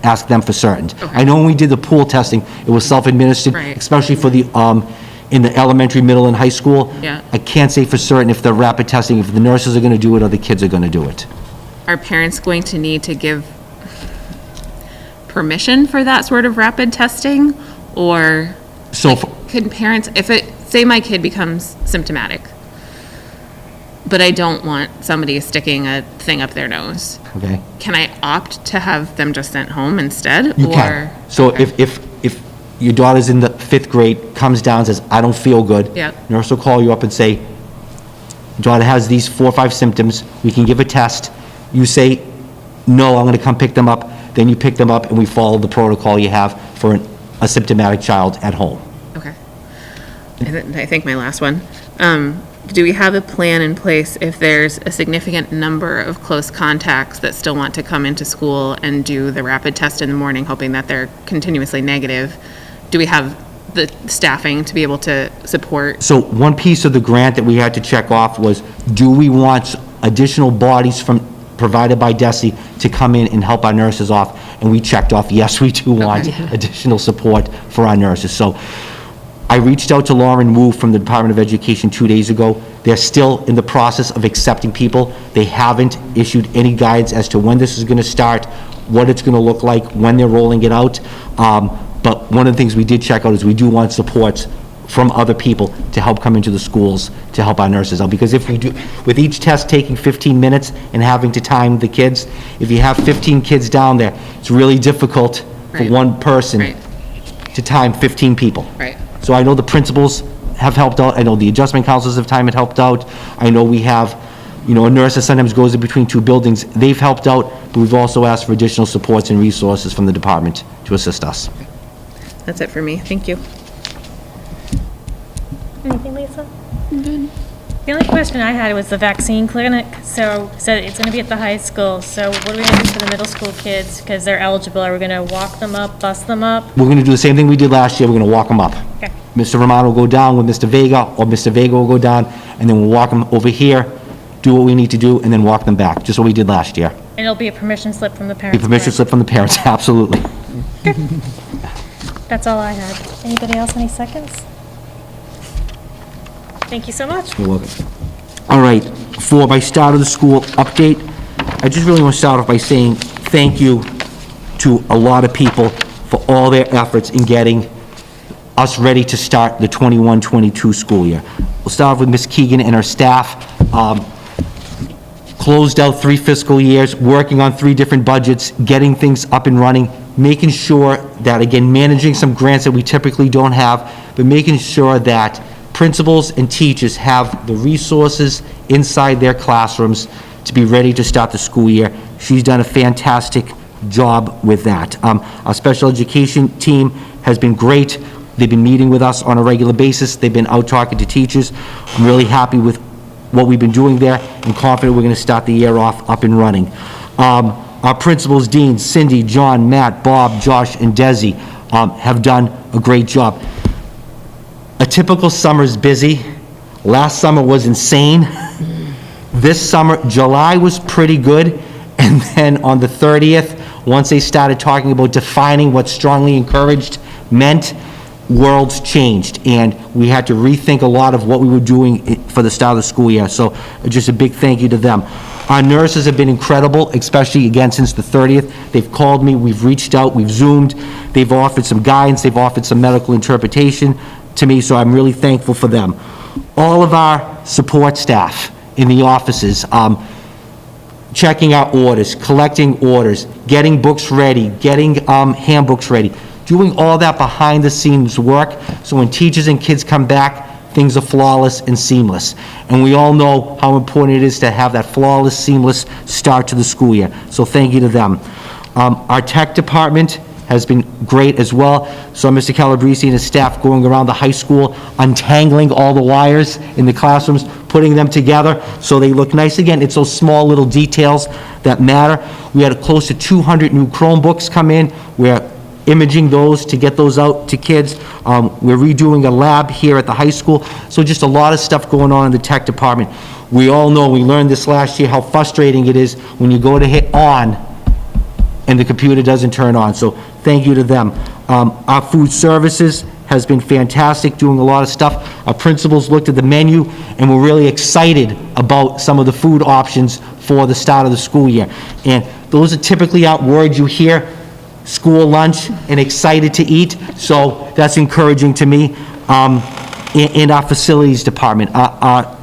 ask them for certain. Okay. I know when we did the pool testing, it was self-administered, Right. especially for the, in the elementary, middle, and high school. Yeah. I can't say for certain if the rapid testing, if the nurses are gonna do it or the kids are gonna do it. Are parents going to need to give permission for that sort of rapid testing? Or So, can parents, say my kid becomes symptomatic, but I don't want somebody sticking a thing up their nose, okay, can I opt to have them just sent home instead? you can. So if your daughter's in the 5th grade, comes down, says, I don't feel good. Yeah. Nurse will call you up and say, daughter has these 4 or 5 symptoms, we can give a test. You say, no, I'm gonna come pick them up, then you pick them up and we follow the protocol you have for a symptomatic child at home. Okay. I think my last one. Do we have a plan in place if there's a significant number of close contacts that still want to come into school and do the rapid test in the morning, hoping that they're continuously negative? Do we have the staffing to be able to support? So one piece of the grant that we had to check off was, do we want additional bodies provided by DESI to come in and help our nurses off? And we checked off, yes, we do want additional support for our nurses. So I reached out to Lauren Wu from the Department of Education 2 days ago. They're still in the process of accepting people. They haven't issued any guides as to when this is gonna start, what it's gonna look like, when they're rolling it out. But one of the things we did check out is we do want supports from other people to help come into the schools to help our nurses out. Because if we do, with each test taking 15 minutes and having to time the kids, if you have 15 kids down there, it's really difficult for Right. one person Right. to time 15 people. Right. So I know the principals have helped out, I know the adjustment counselors have time and helped out, I know we have, a nurse that sometimes goes in between 2 buildings, they've helped out, but we've also asked for additional supports and resources from the department to assist us. That's it for me. Thank you. Anything, Lisa? Good. The only question I had was the vaccine clinic. So said it's going to be at the high school. So what are we going to do for the middle school kids because they're eligible? Are we going to walk them up, bus them up? We're gonna do the same thing we did last year, we're gonna walk them up. Okay. Mr. Romano will go down with Mr. Vega, or Mr. Vega will go down, and then we'll walk them over here, do what we need to do, and then walk them back, just what we did last year. And it'll be a permission slip from the The parents. permission correct? slip from the parents, absolutely. That's all I had. Anybody else, any seconds? Thank you so much. You're welcome. All right, for my start of the school update, I just really want to start off by saying thank you to a lot of people for all their efforts in getting us ready to start the 21-22 school year. We'll start off with Ms. Keegan and her staff. Closed out 3 fiscal years, working on 3 different budgets, getting things up and running, making sure that, again, managing some grants that we typically don't have, but making sure that principals and teachers have the resources inside their classrooms to be ready to start the school year. She's done a fantastic job with that. Our special education team has been great. They've been meeting with us on a regular basis. They've been out talking to teachers. I'm really happy with what we've been doing there and confident we're going to start the year off up and running. Our principals, deans, Cindy, John, Matt, Bob, Josh, and Desi have done a great job. A typical summer is busy. Last summer was insane. This summer, July was pretty good, and then on the 30th, once they started talking about defining what strongly encouraged meant, worlds changed, and we had to rethink a lot of what we were doing for the start of the school year, so just a big thank you to them. Our nurses have been incredible, especially, again, since the 30th. They've called me, we've reached out, we've Zoomed, they've offered some guidance, they've offered some medical interpretation to me, so I'm really thankful for them. All of our support staff in the offices, checking our orders, collecting orders, getting books ready, getting handbooks ready, doing all that behind-the-scenes work, so when teachers and kids come back, things are flawless and seamless. And we all know how important it is to have that flawless, seamless start to the school year, so thank you to them. Our tech department has been great as well. So Mr. Calabrese and his staff going around the high school, untangling all the wires in the classrooms, putting them together so they look nice. Again, it's those small little details that matter. We had close to 200 new Chromebooks come in. We're imaging those to get those out to kids. We're redoing a lab here at the high school. So just a lot of stuff going on in the tech department. We all know, we learned this last year, how frustrating it is when you go to hit on and the computer doesn't turn on. So thank you to them. Our food services has been fantastic, doing a lot of stuff. Our principals looked at the menu and were really excited about some of the food options for the start of the school year. And those are typically out words you hear, school lunch and excited to eat. So that's encouraging to me. In our facilities department, our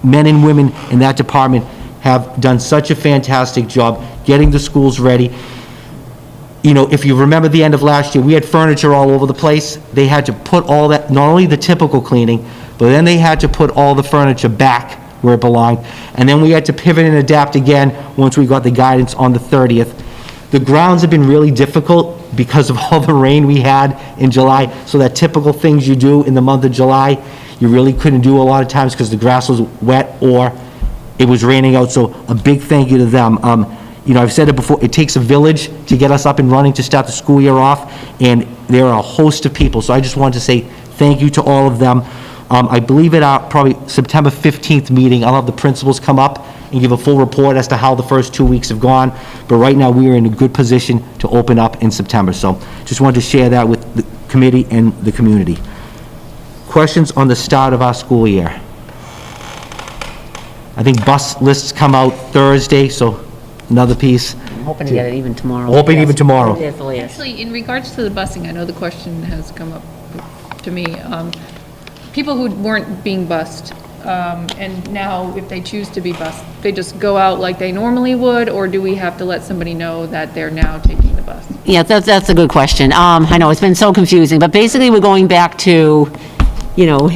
men and women in that department have done such a fantastic job getting the schools ready. You know, if you remember the end of last year, we had furniture all over the place. They had to put all that, not only the typical cleaning, but then they had to put all the furniture back where it belonged. And then we had to pivot and adapt again once we got the guidance on the 30th. The grounds have been really difficult because of all the rain we had in July. So that typical things you do in the month of July, you really couldn't do a lot of times because the grass was wet or it was raining out. So a big thank you to them. You know, I've said it before, it takes a village to get us up and running to start the school year off, and there are a host of people. So I just wanted to say thank you to all of them. I believe at our probably September 15th meeting, I'll have the principals come up and give a full report as to how the first 2 weeks have gone. But right now, we are in a good position to open up in September. So just wanted to share that with the committee and the community. Questions on the start of our school year? I think bus lists come out Thursday, so another piece. I'm hoping to get it even tomorrow. Hoping even tomorrow. Definitely is. Actually, in regards to the busing, I know the question has come up to me. People who weren't being bused, and now if they choose to be bused, they just go out like they normally would, or do we have to let somebody know that they're now taking the bus? Yeah, that's a good question. I know, it's been so confusing, but basically, we're going back to, you know,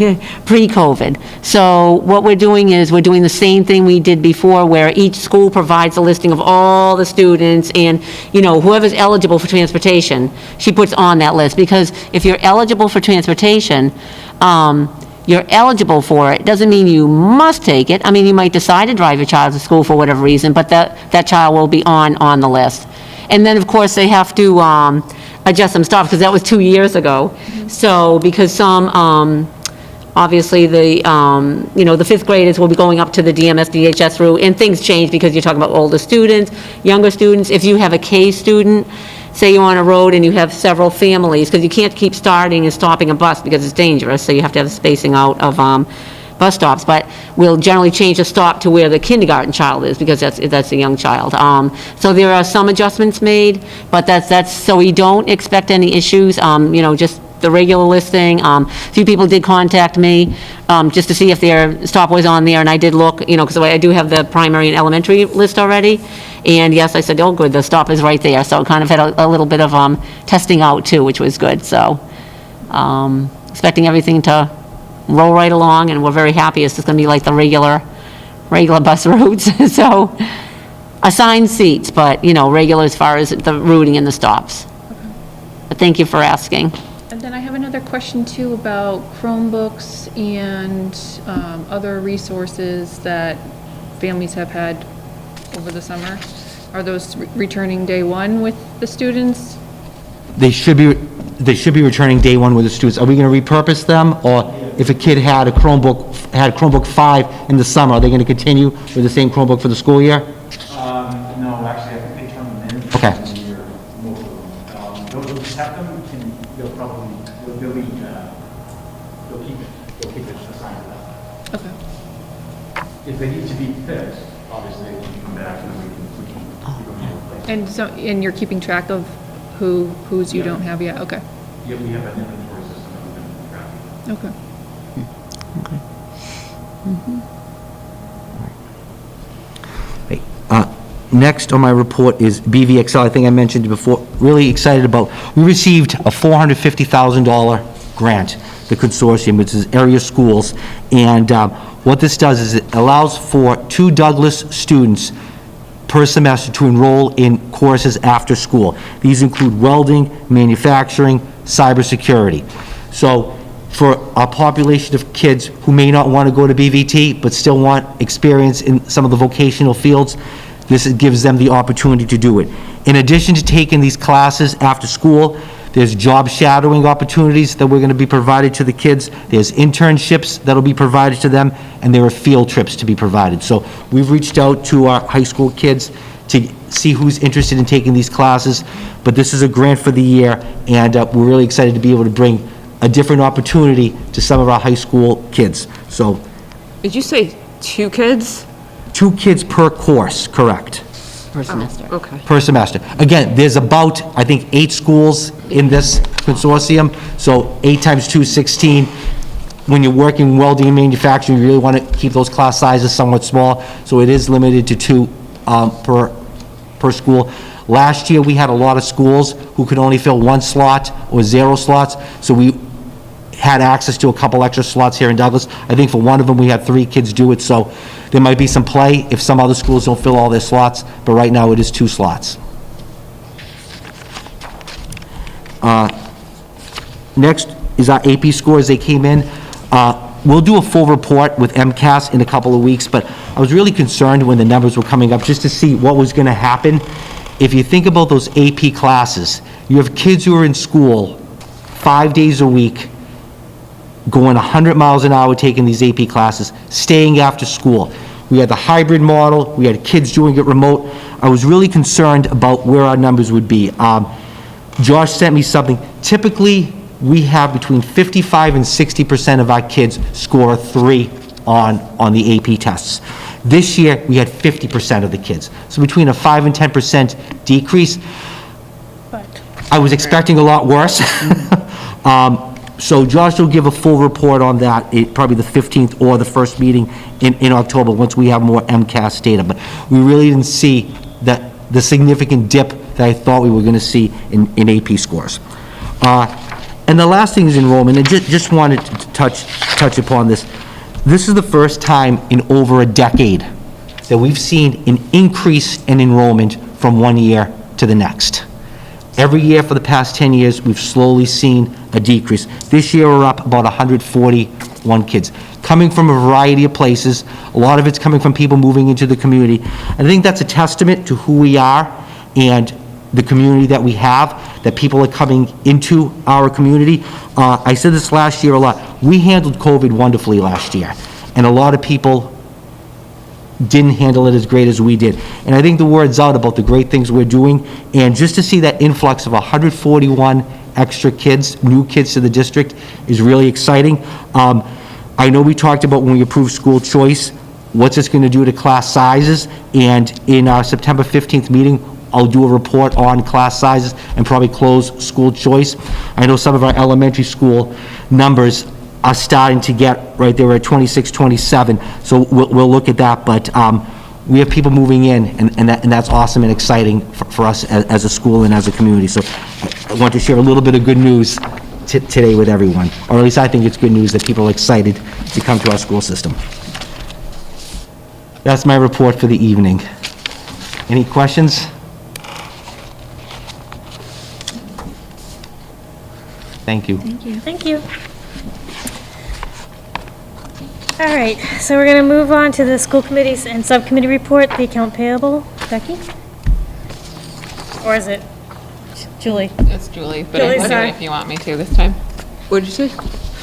pre-COVID. So what we're doing is, we're doing the same thing we did before, where each school provides a listing of all the students, and, you know, whoever's eligible for transportation, she puts on that list, because if you're eligible for transportation, you're eligible for it, doesn't mean you must take it. I mean, you might decide to drive your child to school for whatever reason, but that child will be on the list. And then, of course, they have to adjust some stuff, because that was 2 years ago. So, because some, obviously, the, you know, the fifth graders will be going up to the DMS DHS route, and things change because you're talking about older students, younger students. If you have a K student, say you're on a road and you have several families, because you can't keep starting and stopping a bus because it's dangerous, so you have to have spacing out of bus stops, but we'll generally change the stop to where the kindergarten child is, because that's a young child. So there are some adjustments made, but that's so we don't expect any issues, you know, just the regular listing. A few people did contact me just to see if their stop was on there, and I did look, you know, because I do have the primary and elementary list already, and yes, I said, oh, good, the stop is right there, so it kind of had a little bit of testing out too, which was good, so expecting everything to roll right along, and we're very happy. It's just going to be like the regular bus routes. So assigned seats, but, you know, regular as far as the routing and the stops. But thank you for asking. And then I have another question too about Chromebooks and other resources that families have had over the summer. Are those returning day one with the students? They should be returning day one with the students. Are we going to repurpose them, or if a kid had Chromebook 5 in the summer, are they going to continue with the same Chromebook for the school year? No, actually, I think they turn them in. Okay. For the year, most of them. Those who have them, they'll keep it assigned to them. Okay. If they need to be fixed, obviously, they can come back and then we can keep them in place. And so, and you're keeping track of whose you don't have yet? Okay. Yeah, we have an inventory system that we've been tracking. Okay. Next on my report is BVXL. I think I mentioned it before. Really excited about, we received a $450,000 grant, the consortium, which is area schools. And what this does is it allows for 2 Douglas students per semester to enroll in courses after school. These include welding, manufacturing, cybersecurity. So for a population of kids who may not want to go to BVT but still want experience in some of the vocational fields, this gives them the opportunity to do it. In addition to taking these classes after school, there's job shadowing opportunities that we're going to be provided to the kids. There's internships that'll be provided to them, and there are field trips to be provided. So we've reached out to our high school kids to see who's interested in taking these classes, but this is a grant for the year, and we're really excited to be able to bring a different opportunity to some of our high school kids. So Did you say 2 kids? 2 kids per course, correct, Per semester. Okay. per semester. Again, there's about, I think, 8 schools in this consortium, so 8 times 2 is 16. When you're working welding and manufacturing, you really want to keep those class sizes somewhat small, so it is limited to 2 per school. Last year, we had a lot of schools who could only fill 1 slot or 0 slots, so we had access to a couple extra slots here in Douglas. I think for one of them, we had 3 kids do it, so there might be some play if some other schools don't fill all their slots, but right now it is 2 slots. Next is our AP scores. They came in. We'll do a full report with MCAS in a couple of weeks, but I was really concerned when the numbers were coming up just to see what was going to happen. If you think about those AP classes, you have kids who are in school 5 days a week, going 100 miles an hour taking these AP classes, staying after school. We had the hybrid model, we had kids doing it remote. I was really concerned about where our numbers would be. Josh sent me something. Typically, we have between 55 and 60% of our kids score 3 on the AP tests. This year, we had 50% of the kids. So between a 5 and 10% decrease. I was expecting a lot worse. So Josh will give a full report on that, probably the 15th or the first meeting in October, once we have more MCAS data. But we really didn't see the significant dip that I thought we were going to see in AP scores. And the last thing is enrollment, and just wanted to touch upon this. This is the first time in over a decade that we've seen an increase in enrollment from one year to the next. Every year for the past 10 years, we've slowly seen a decrease. This year, we're up about 141 kids, coming from a variety of places. A lot of it's coming from people moving into the community. I think that's a testament to who we are and the community that we have, that people are coming into our community. I said this last year a lot. We handled COVID wonderfully last year, and a lot of people didn't handle it as great as we did. And I think the word's out about the great things we're doing, and just to see that influx of 141 extra kids, new kids to the district, is really exciting. I know we talked about when we approved school choice, what's this going to do to class sizes, and in our September 15th meeting, I'll do a report on class sizes and probably close school choice. I know some of our elementary school numbers are starting to get right there at 26, 27, so we'll look at that, but we have people moving in, and that's awesome and exciting for us as a school and as a community. So I want to share a little bit of good news today with everyone, or at least I think it's good news that people are excited to come to our school system. That's my report for the evening. Any questions? Thank you. Thank you. All right, so we're going to move on to the school committees and subcommittee report, the account payable. Becky? Or is it Julie? It's Julie, but I Julie, can do sorry. it if you want me to this time. What'd you say?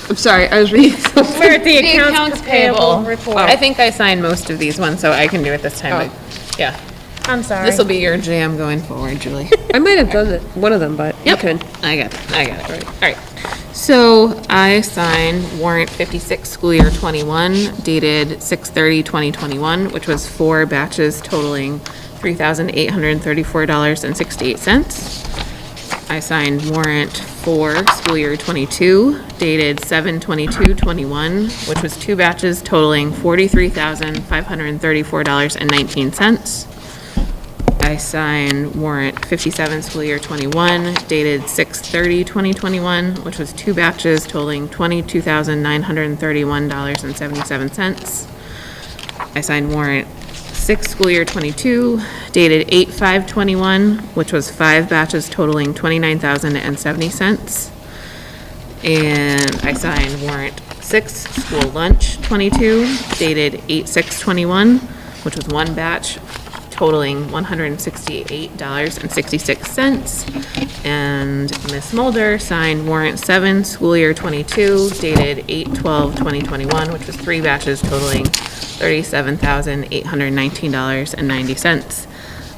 I'm sorry, I was reading something. We're at the accounts payable report. I think I signed most of these ones, so I can do it this time, but, yeah. I'm sorry. This will be your jam going forward, Julie. I might have done it, one of them, but you can. I got it. All right. So I signed warrant 56, school year 21, dated 6/30/2021, which was 4 batches totaling $3,834.68. I signed warrant 4, school year 22, dated 7/22/21, which was 2 batches totaling $43,534.19. I signed warrant 57, school year 21, dated 6/30/2021, which was 2 batches totaling $22,931.77. I signed warrant 6, school year 22, dated 8/5/21, which was 5 batches totaling $29,070. And I signed warrant 6, school lunch 22, dated 8/6/21, which was 1 batch totaling $168.66. And Ms. Mulder signed warrant 7, school year 22, dated 8/12/2021, which was 3 batches totaling $37,819.90.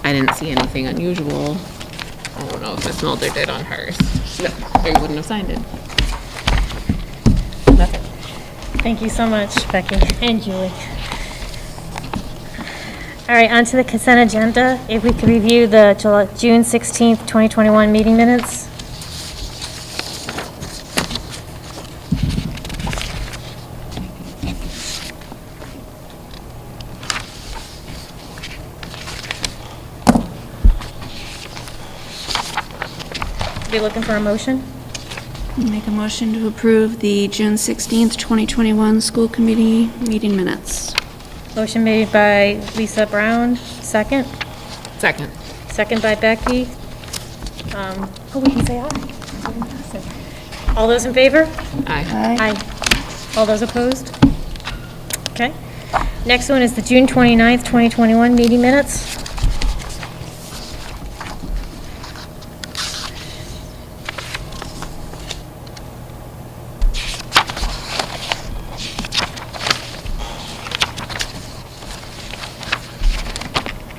I didn't see anything unusual. I don't know if Ms. Mulder did on hers. No, or you wouldn't have signed it. Nothing. Thank you so much, Becky and Julie. All right, on to the consent agenda. If we could review the June 16th, 2021 meeting minutes. Be looking for a motion? Make a motion to approve the June 16th, 2021 school committee meeting minutes. Motion made by Lisa Brown, second. Second. Second by Becky. We can say aye. All those in favor? Aye. Aye. All those opposed? Okay. Next one is the June 29th, 2021 meeting minutes.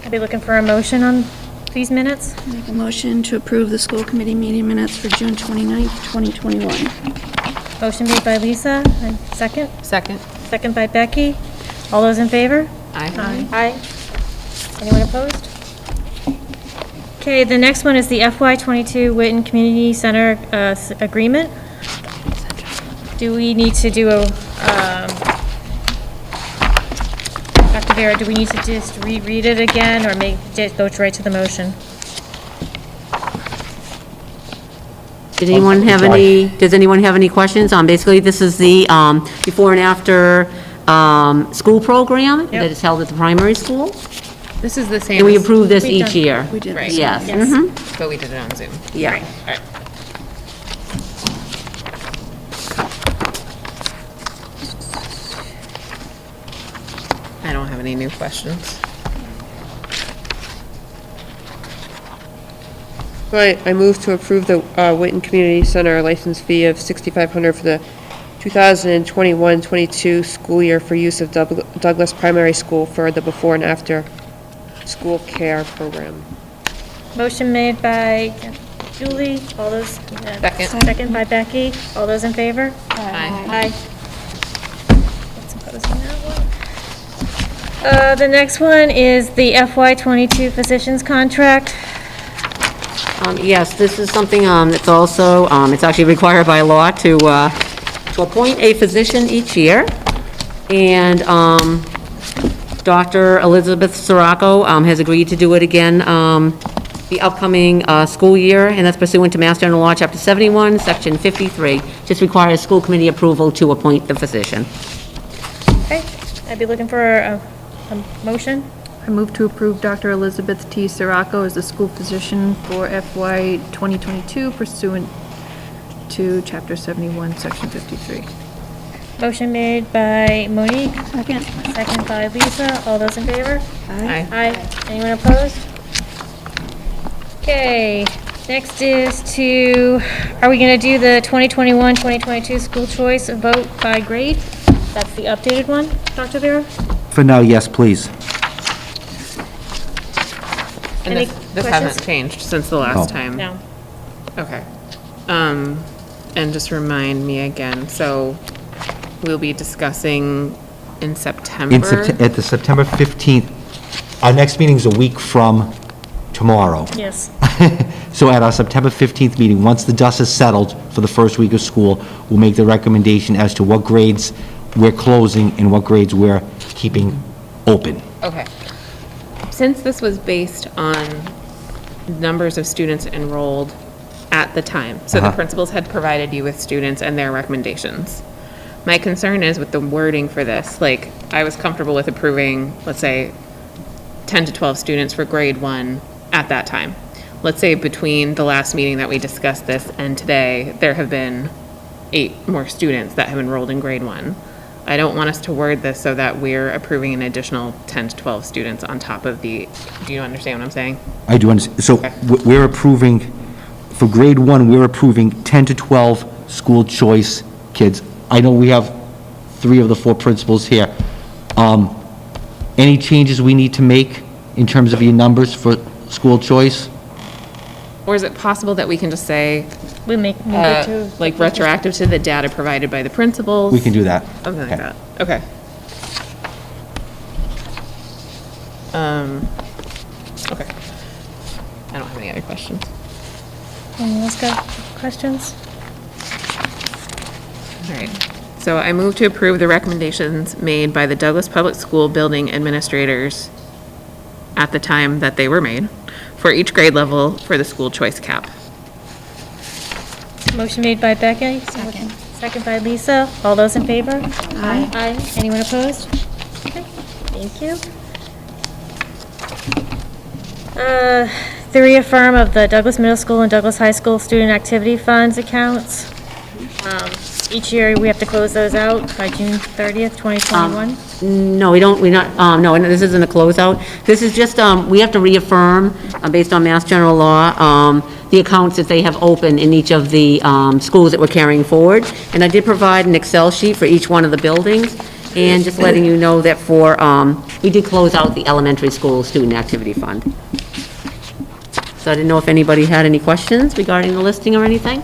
I'll be looking for a motion on these minutes. Make a motion to approve the school committee meeting minutes for June 29th, 2021. Motion made by Lisa, and second. Second. Second by Becky. All those in favor? Aye. Aye. Anyone opposed? Okay, the next one is the FY22 Witten Community Center agreement. Do we need to do a, Dr. Vera, do we need to just reread it again or just go right to the motion? Does anyone have any questions? Basically, this is the before and after school program that is held at the primary school. This is the same. And we as- approve this We've each done- year. We did. Right. Yes. Yes. Mhm. But we did it on Zoom. Yeah. All right. I don't have any new questions. I move to approve the Witten Community Center license fee of $6,500 for the 2021-22 school year for use of Douglas Primary School for the before and after school care program. Motion made by Julie. All those? Second. Second by Becky. All those in favor? Aye. Aye. Let's oppose on that one. The next one is the FY22 physicians contract. Yes, this is something that's also, it's actually required by law to appoint a physician each year. And Dr. Elizabeth Sirocco has agreed to do it again the upcoming school year, and that's pursuant to Mass General Law, Chapter 71, Section 53. Just requires school committee approval to appoint the physician. Okay, I'd be looking for a motion. I move to approve Dr. Elizabeth T. Sirocco as the school physician for FY 2022 pursuant to Chapter 71, Section 53. Motion made by Monique, Second. second by Lisa. All those in favor? Aye. Aye. Anyone opposed? Okay, next is are we going to do the 2021-2022 school choice vote by grade? That's the updated one, Dr. Vera? For now, yes, please. And Any this hasn't questions? changed since the last No. time? No. Okay. And just remind me again, so we'll be discussing in September? At the September 15th, our next meeting's a week from tomorrow. Yes. So at our September 15th meeting, once the dust is settled for the first week of school, we'll make the recommendation as to what grades we're closing and what grades we're keeping open. Okay. Since this was based on numbers of students enrolled at the time, so the principals had provided you with students and their recommendations. My concern is with the wording for this, like, I was comfortable with approving, let's say, 10 to 12 students for grade 1 at that time. Let's say between the last meeting that we discussed this and today, there have been 8 more students that have enrolled in grade 1. I don't want us to word this so that we're approving an additional 10 to 12 students on top of do you understand what I'm saying? I do understand. So we're approving, for grade 1, we're approving 10 to 12 school choice kids. I know we have 3 of the 4 principals here. Any changes we need to make in terms of your numbers for school choice? Or is it possible that we can just say, We move it to. like, retroactive to the data provided by the principals? We can do that. Something like Okay. that. Okay. Okay. I don't have any other questions. Anyone else got questions? All right. So I move to approve the recommendations made by the Douglas Public School building administrators at the time that they were made for each grade level for the school choice cap. Motion made by Becky. Second. Second by Lisa. All those in favor? Aye. Aye. Anyone opposed? Okay, thank you. The reaffirm of the Douglas Middle School and Douglas High School Student Activity Funds accounts. Each year, we have to close those out by June 30th, 2021. No, no, this isn't a closeout. This is just, we have to reaffirm, based on Mass General Law, the accounts that they have open in each of the schools that we're carrying forward. And I did provide an Excel sheet for each one of the buildings, and just letting you know that we did close out the elementary school student activity fund. So I didn't know if anybody had any questions regarding the listing or anything?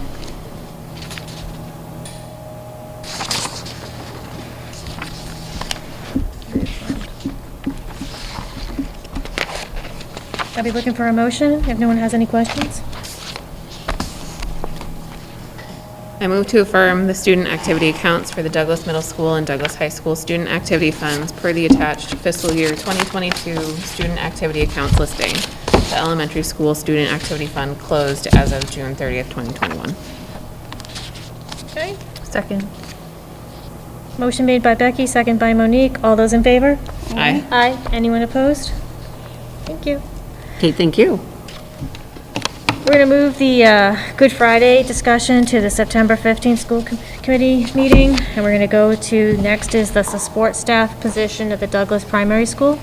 I'll be looking for a motion if no one has any questions. I move to affirm the student activity accounts for the Douglas Middle School and Douglas High School student activity funds per the attached fiscal year 2022 student activity accounts listing. The elementary school student activity fund closed as of June 30th, 2021. Okay. Second. Motion made by Becky, second by Monique. All those in favor? Aye. Aye. Anyone opposed? Thank you. Okay, thank you. We're going to move the Good Friday discussion to the September 15th school committee meeting, and we're going to go to, next is the support staff position at the Douglas Primary School.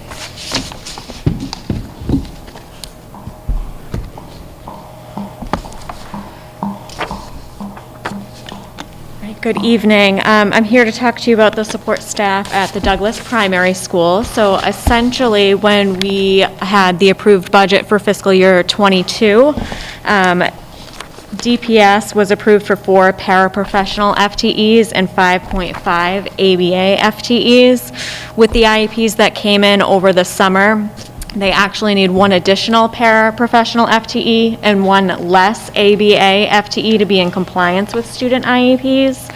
Good evening. I'm here to talk to you about the support staff at the Douglas Primary School. So essentially, when we had the approved budget for fiscal year '22, DPS was approved for 4 paraprofessional FTEs and 5.5 ABA FTEs. With the IEPs that came in over the summer, they actually need 1 additional paraprofessional FTE and 1 less ABA FTE to be in compliance with student IEPs.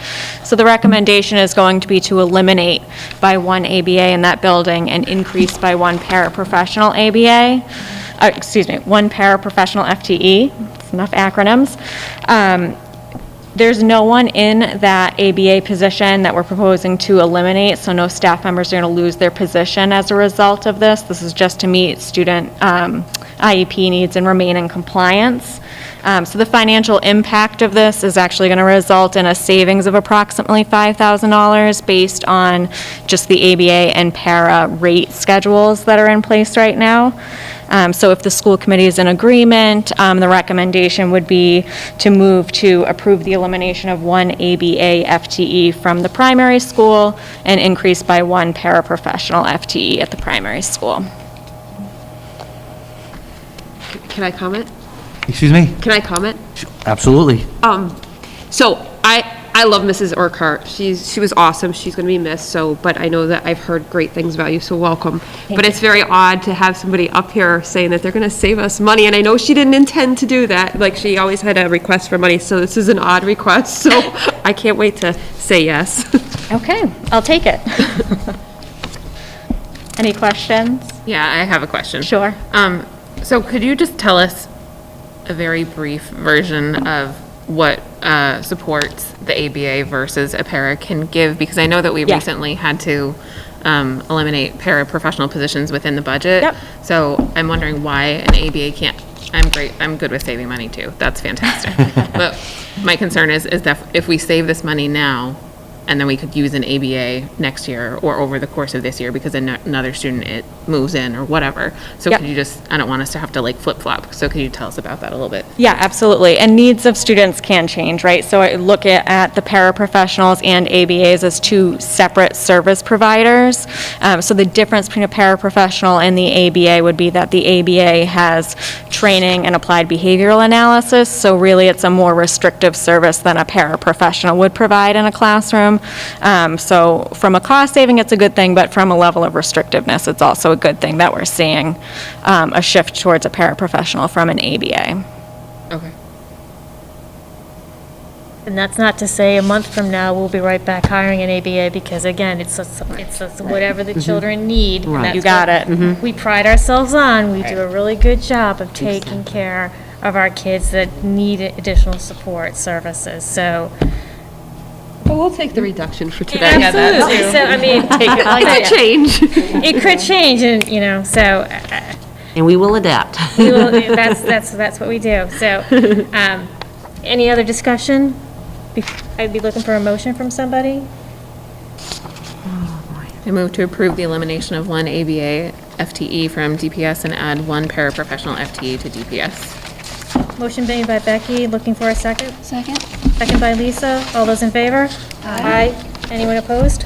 So the recommendation is going to be to eliminate by 1 ABA in that building and increase by 1 paraprofessional ABA, 1 paraprofessional FTE. It's enough acronyms. There's no one in that ABA position that we're proposing to eliminate, so no staff members are going to lose their position as a result of this. This is just to meet student IEP needs and remain in compliance. So the financial impact of this is actually going to result in a savings of approximately $5,000 based on just the ABA and para rate schedules that are in place right now. So if the school committee is in agreement, the recommendation would be to move to approve the elimination of one ABA FTE from the primary school and increase by one paraprofessional FTE at the primary school. Can I comment? Excuse me? Can I comment? Absolutely. So I love Mrs. Urquhart. She was awesome. She's going to be missed. So, but I know that I've heard great things about you. So welcome. But it's very odd to have somebody up here saying that they're going to save us money. And I know she didn't intend to do that. Like, she always had a request for money. So this is an odd request. So I can't wait to say yes. Okay, I'll take it. Any questions? Yeah, I have a question. Sure. So could you just tell us a very brief version of what supports the ABA versus a para can give? Because I know that we recently had to eliminate paraprofessional positions within the budget. Yep. So I'm wondering why an ABA can't. I'm good with saving money too. That's fantastic. But my concern is that if we save this money now, and then we could use an ABA next year or over the course of this year because another student it moves in or whatever. So could you just, I don't want us to have to like flip-flop. So could you tell us about that a little bit? Yeah, absolutely. And needs of students can change, right? So I look at the paraprofessionals and ABAs as two separate service providers. So the difference between a paraprofessional and the ABA would be that the ABA has training and applied behavioral analysis. So really it's a more restrictive service than a paraprofessional would provide in a classroom. So from a cost saving, it's a good thing, but from a level of restrictiveness, it's also a good thing that we're seeing a shift towards a paraprofessional from an ABA. Okay. And that's not to say a month from now, we'll be right back hiring an ABA, because again, it's whatever the children need. and that's You got what it. We pride ourselves on. We do a really good job of taking care of our kids that need additional support services, so. But we'll take the reduction for today. Absolutely, so, I mean. It could change. It could change, and, so, And we will adapt. that's what we do, so, any other discussion? I'd be looking for a motion from somebody. I move to approve the elimination of one ABA FTE from DPS and add one paraprofessional FTE to DPS. Motion made by Becky, looking for a second. Second? Second by Lisa. All those in favor? Aye. Anyone opposed?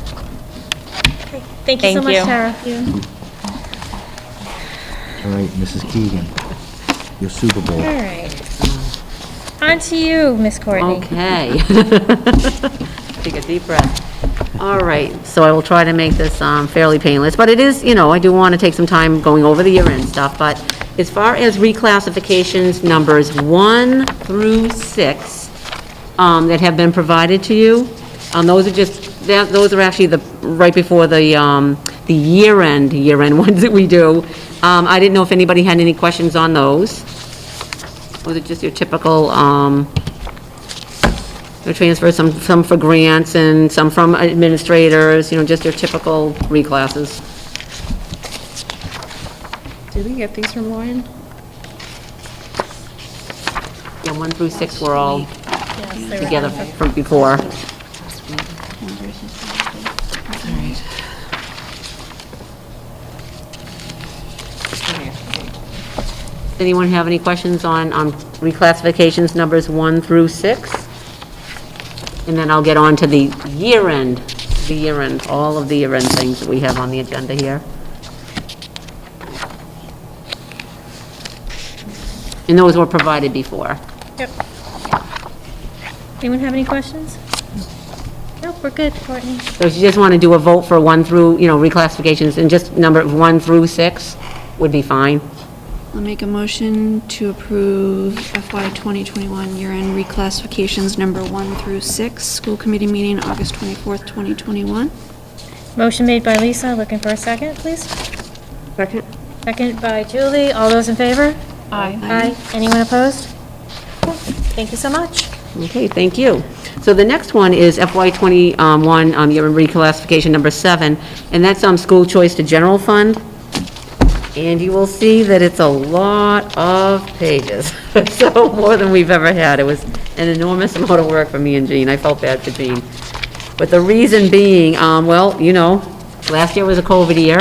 Okay. Thank you so Thank much, you. Tara. All right, Mrs. Keegan, your Super Bowl. All right. On to you, Miss Courtney. Okay. Take a deep breath. All right, so I will try to make this fairly painless, but it is, I do want to take some time going over the year-end stuff, but as far as reclassifications, numbers 1 through 6 that have been provided to you, those are actually right before the year-end ones that we do. I didn't know if anybody had any questions on those. Those are just your typical, transfers, some for grants and some from administrators, just your typical reclasses. Did we get these from Lauren? Yeah, 1 through 6 were all Yes, they were together perfect. from before. Does anyone have any questions on reclassifications numbers 1 through 6? And then I'll get on to the year-end, all of the year-end things that we have on the agenda here. And those were provided before. Yep. Anyone have any questions? Nope, we're good, Courtney. So if you just want to do a vote for 1 through, reclassifications, and just number 1 through 6 would be fine. I'll make a motion to approve FY 2021 year-end reclassifications number 1 through 6, school committee meeting August 24th, 2021. Motion made by Lisa, looking for a second, please. Second? Second by Julie. All those in favor? Aye. Aye. Anyone opposed? Okay. Thank you so much. Okay, thank you. So the next one is FY '21, year-end reclassification number 7, and that's school choice to general fund. And you will see that it's a lot of pages, so more than we've ever had. It was an enormous amount of work for me and Jean. I felt bad for Jean. But the reason being, well, you know, last year was a COVID year.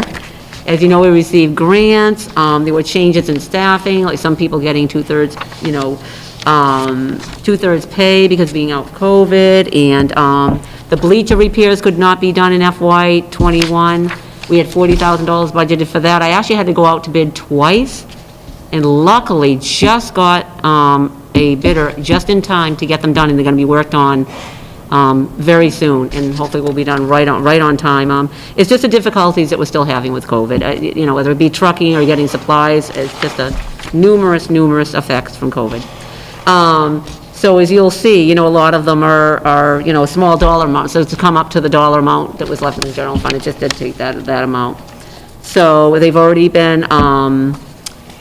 As you know, we received grants, there were changes in staffing, like some people getting two-thirds, you know, two-thirds pay because being out with COVID, and the bleacher repairs could not be done in FY '21. We had $40,000 budgeted for that. I actually had to go out to bid twice, and luckily just got a bidder just in time to get them done, and they're gonna be worked on very soon, and hopefully will be done right on time. It's just the difficulties that we're still having with COVID. You know, whether it be trucking or getting supplies, it's just a numerous effects from COVID. So as you'll see, you know, a lot of them are, you know, small dollar amounts. So to come up to the dollar amount that was left in the general fund, it just did take that amount. So they've already been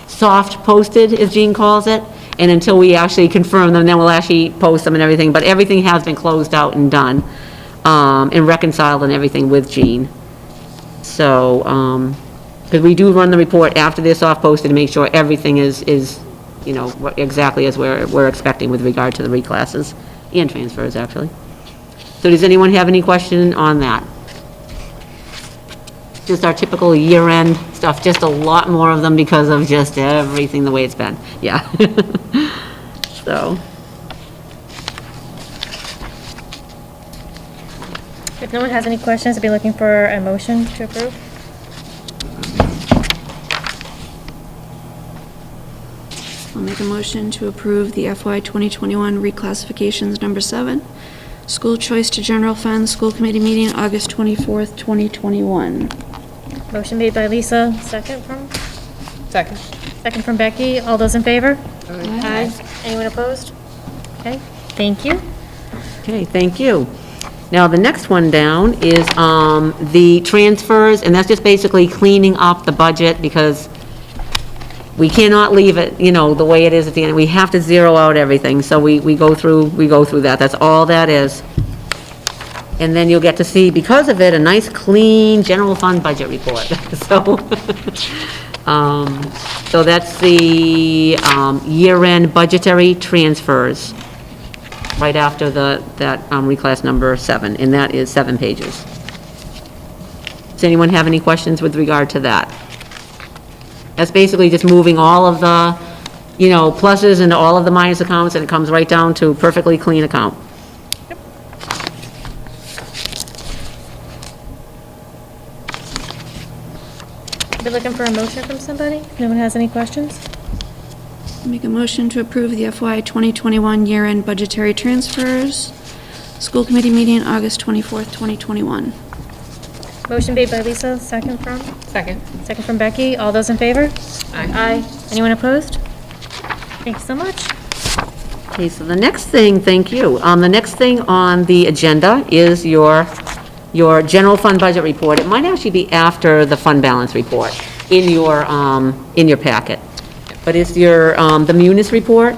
soft posted, as Jean calls it, and until we actually confirm them, then we'll actually post them and everything. But everything has been closed out and done, and reconciled and everything with Jean. So, because we do run the report after they're soft posted to make sure everything is you know, exactly as we're expecting with regard to the reclasses and transfers, actually. So does anyone have any question on that? Just our typical year-end stuff, just a lot more of them because of just everything the way it's been, yeah. So. If no one has any questions, I'd be looking for a motion to approve. I'll make a motion to approve the FY 2021 reclassifications number 7, school choice to general fund, school committee meeting, August 24th, 2021. Motion made by Lisa, second from? Second. Second from Becky. All those in favor? Aye. Anyone opposed? Okay, thank you. Okay, thank you. Now, the next one down is the transfers, and that's just basically cleaning up the budget because we cannot leave it, you know, the way it is at the end. We have to zero out everything, so we go through that. That's all that is. And then you'll get to see, because of it, a nice, clean general fund budget report. So that's the year-end budgetary transfers, right after that reclass number 7, and that is 7 pages. Does anyone have any questions with regard to that? That's basically just moving all of the, you know, pluses into all of the minus accounts, and it comes right down to a perfectly clean account. Be looking for a motion from somebody? If no one has any questions? Make a motion to approve the FY 2021 year-end budgetary transfers, school committee meeting, August 24th, 2021. Motion made by Lisa, second from? Second. Second from Becky. All those in favor? Aye. Anyone opposed? Thanks so much. Okay, so the next thing, thank you. The next thing on the agenda is your general fund budget report. It might actually be after the fund balance report in your packet. But it's your, the Munis report,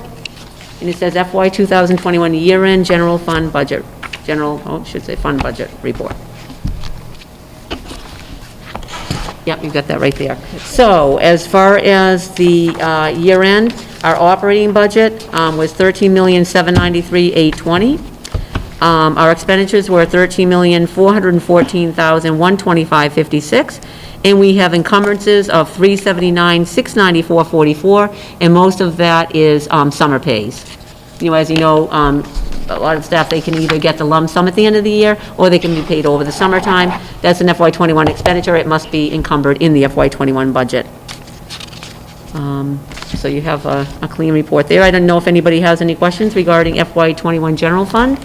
and it says FY 2021 year-end general fund budget, fund budget report. Yep, you got that right there. So, as far as the year-end, our operating budget was $13,793,820. Our expenditures were $13,414,125.56, and we have encumbrances of $379,694.44, and most of that is summer pays. You know, as you know, a lot of staff, they can either get the lump sum at the end of the year, or they can be paid over the summertime. That's an FY '21 expenditure. It must be encumbered in the FY '21 budget. So you have a clean report there. I don't know if anybody has any questions regarding FY '21 general fund.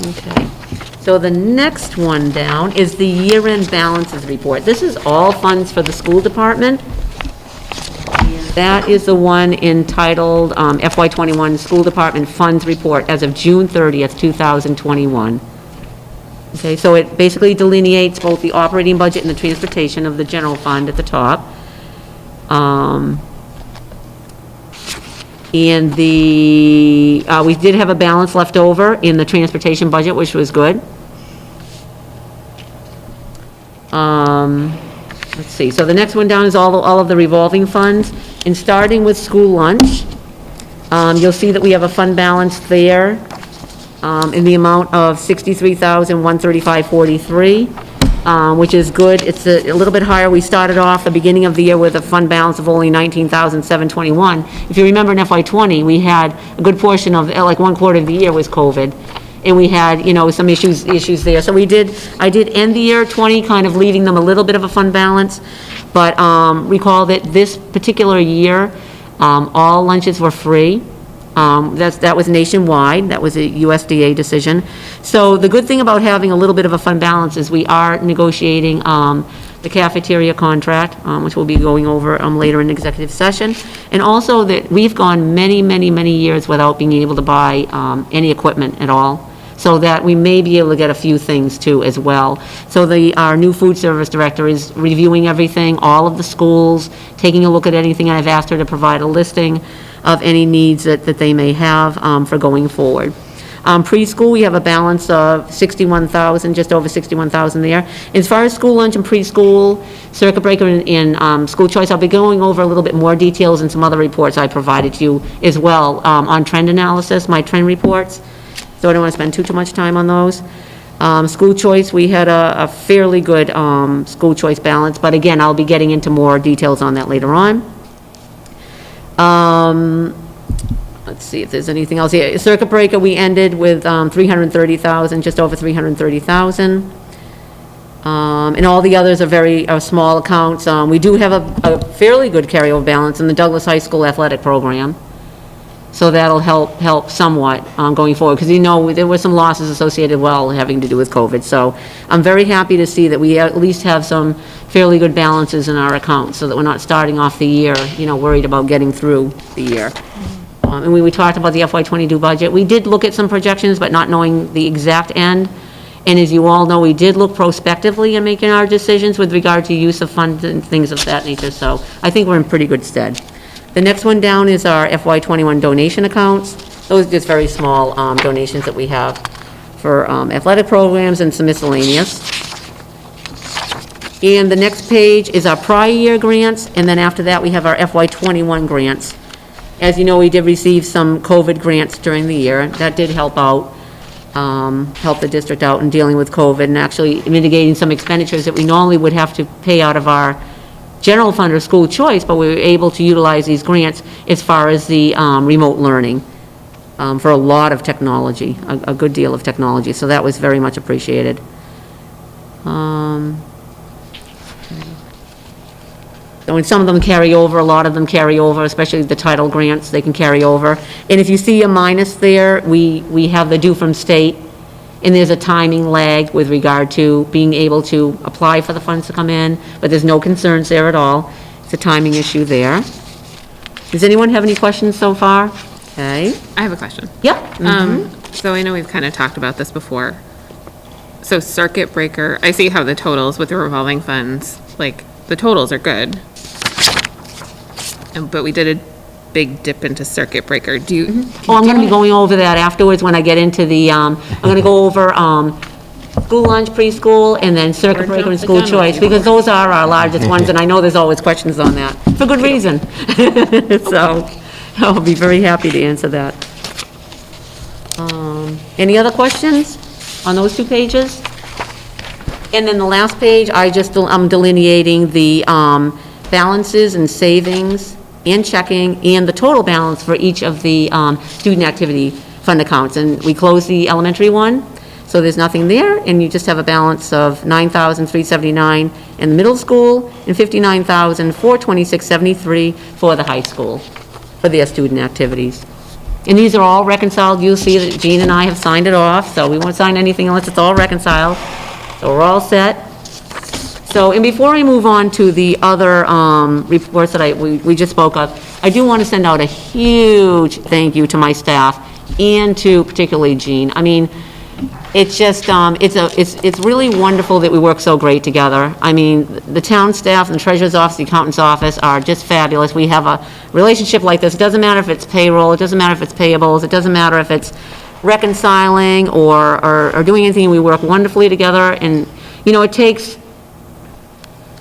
Okay. So the next one down is the year-end balances report. This is all funds for the school department. That is the one entitled FY '21 School Department Funds Report as of June 30th, 2021. Okay, so it basically delineates both the operating budget and the transportation of the general fund at the top. And we did have a balance left over in the transportation budget, which was good. Let's see, so the next one down is all of the revolving funds, and starting with school lunch, you'll see that we have a fund balance there in the amount of $63,135.43, which is good. It's a little bit higher. We started off the beginning of the year with a fund balance of only $19,721. If you remember in FY20, we had a good portion of, like, one quarter of the year was COVID, and we had, some issues there. So I did end the year 20, kind of leaving them a little bit of a fund balance, but recall that this particular year, all lunches were free. That was nationwide. That was a USDA decision. So the good thing about having a little bit of a fund balance is we are negotiating the cafeteria contract, which we'll be going over later in executive session, and also that we've gone many, many, many years without being able to buy any equipment at all, so that we may be able to get a few things too as well. So our new food service director is reviewing everything, all of the schools, taking a look at anything, and I've asked her to provide a listing of any needs that they may have for going forward. Preschool, we have a balance of 61,000, just over 61,000 there. As far as school lunch and preschool, circuit breaker and school choice, I'll be going over a little bit more details in some other reports I provided to you as well on trend analysis, my trend reports. So I don't want to spend too much time on those. School choice, we had a fairly good school choice balance, but again, I'll be getting into more details on that later on. Let's see if there's anything else here. Circuit breaker, we ended with 330,000, just over 330,000. And all the others are very small accounts. We do have a fairly good carryover balance in the Douglas High School athletic program. So that'll help somewhat going forward, because there were some losses associated having to do with COVID. So I'm very happy to see that we at least have some fairly good balances in our accounts, so that we're not starting off the year, worried about getting through the year. And we talked about the FY22 budget. We did look at some projections, but not knowing the exact end. And as you all know, we did look prospectively in making our decisions with regard to use of funds and things of that nature. So I think we're in pretty good stead. The next one down is our FY21 donation accounts. Those are just very small donations that we have for athletic programs and some miscellaneous. And the next page is our prior year grants, and then after that we have our FY21 grants. As you know, we did receive some COVID grants during the year. That did help out, help the district out in dealing with COVID and actually mitigating some expenditures that we normally would have to pay out of our general fund or school choice, but we were able to utilize these grants as far as the remote learning for a lot of technology, a good deal of technology. So that was very much appreciated. So when some of them carry over, a lot of them carry over, especially the title grants, they can carry over. And if you see a minus there, we have the due from state, and there's a timing lag with regard to being able to apply for the funds to come in, but there's no concerns there at all. It's a timing issue there. Does anyone have any questions so far? Okay. I have a question. Yep. So I know we've kind of talked about this before. So circuit breaker, I see how the totals with the revolving funds, like, the totals are good. But we did a big dip into circuit breaker. Do you? Oh, I'm going to be going over that afterwards when I get into the, I'm going to go over school lunch, preschool, and then circuit breaker and school choice, because those are our largest ones, and I know there's always questions on that, for good reason. So I'll be very happy to answer that. Any other questions on those two pages? And then the last page, I'm delineating the balances and savings and checking and the total balance for each of the student activity fund accounts. And we closed the elementary one, so there's nothing there, and you just have a balance of $9,379 in the middle school and $59,426.73 for the high school for their student activities. And these are all reconciled. You'll see that Jean and I have signed it off, so we won't sign anything unless it's all reconciled. So we're all set. So, and before I move on to the other reports that we just spoke of, I do want to send out a huge thank you to my staff and to particularly Jean. I mean, it's just, it's really wonderful that we work so great together. I mean, the town staff and the treasurer's office, the accountant's office are just fabulous. We have a relationship like this. It doesn't matter if it's payroll, it doesn't matter if it's payables, it doesn't matter if it's reconciling or doing anything. We work wonderfully together, and, it takes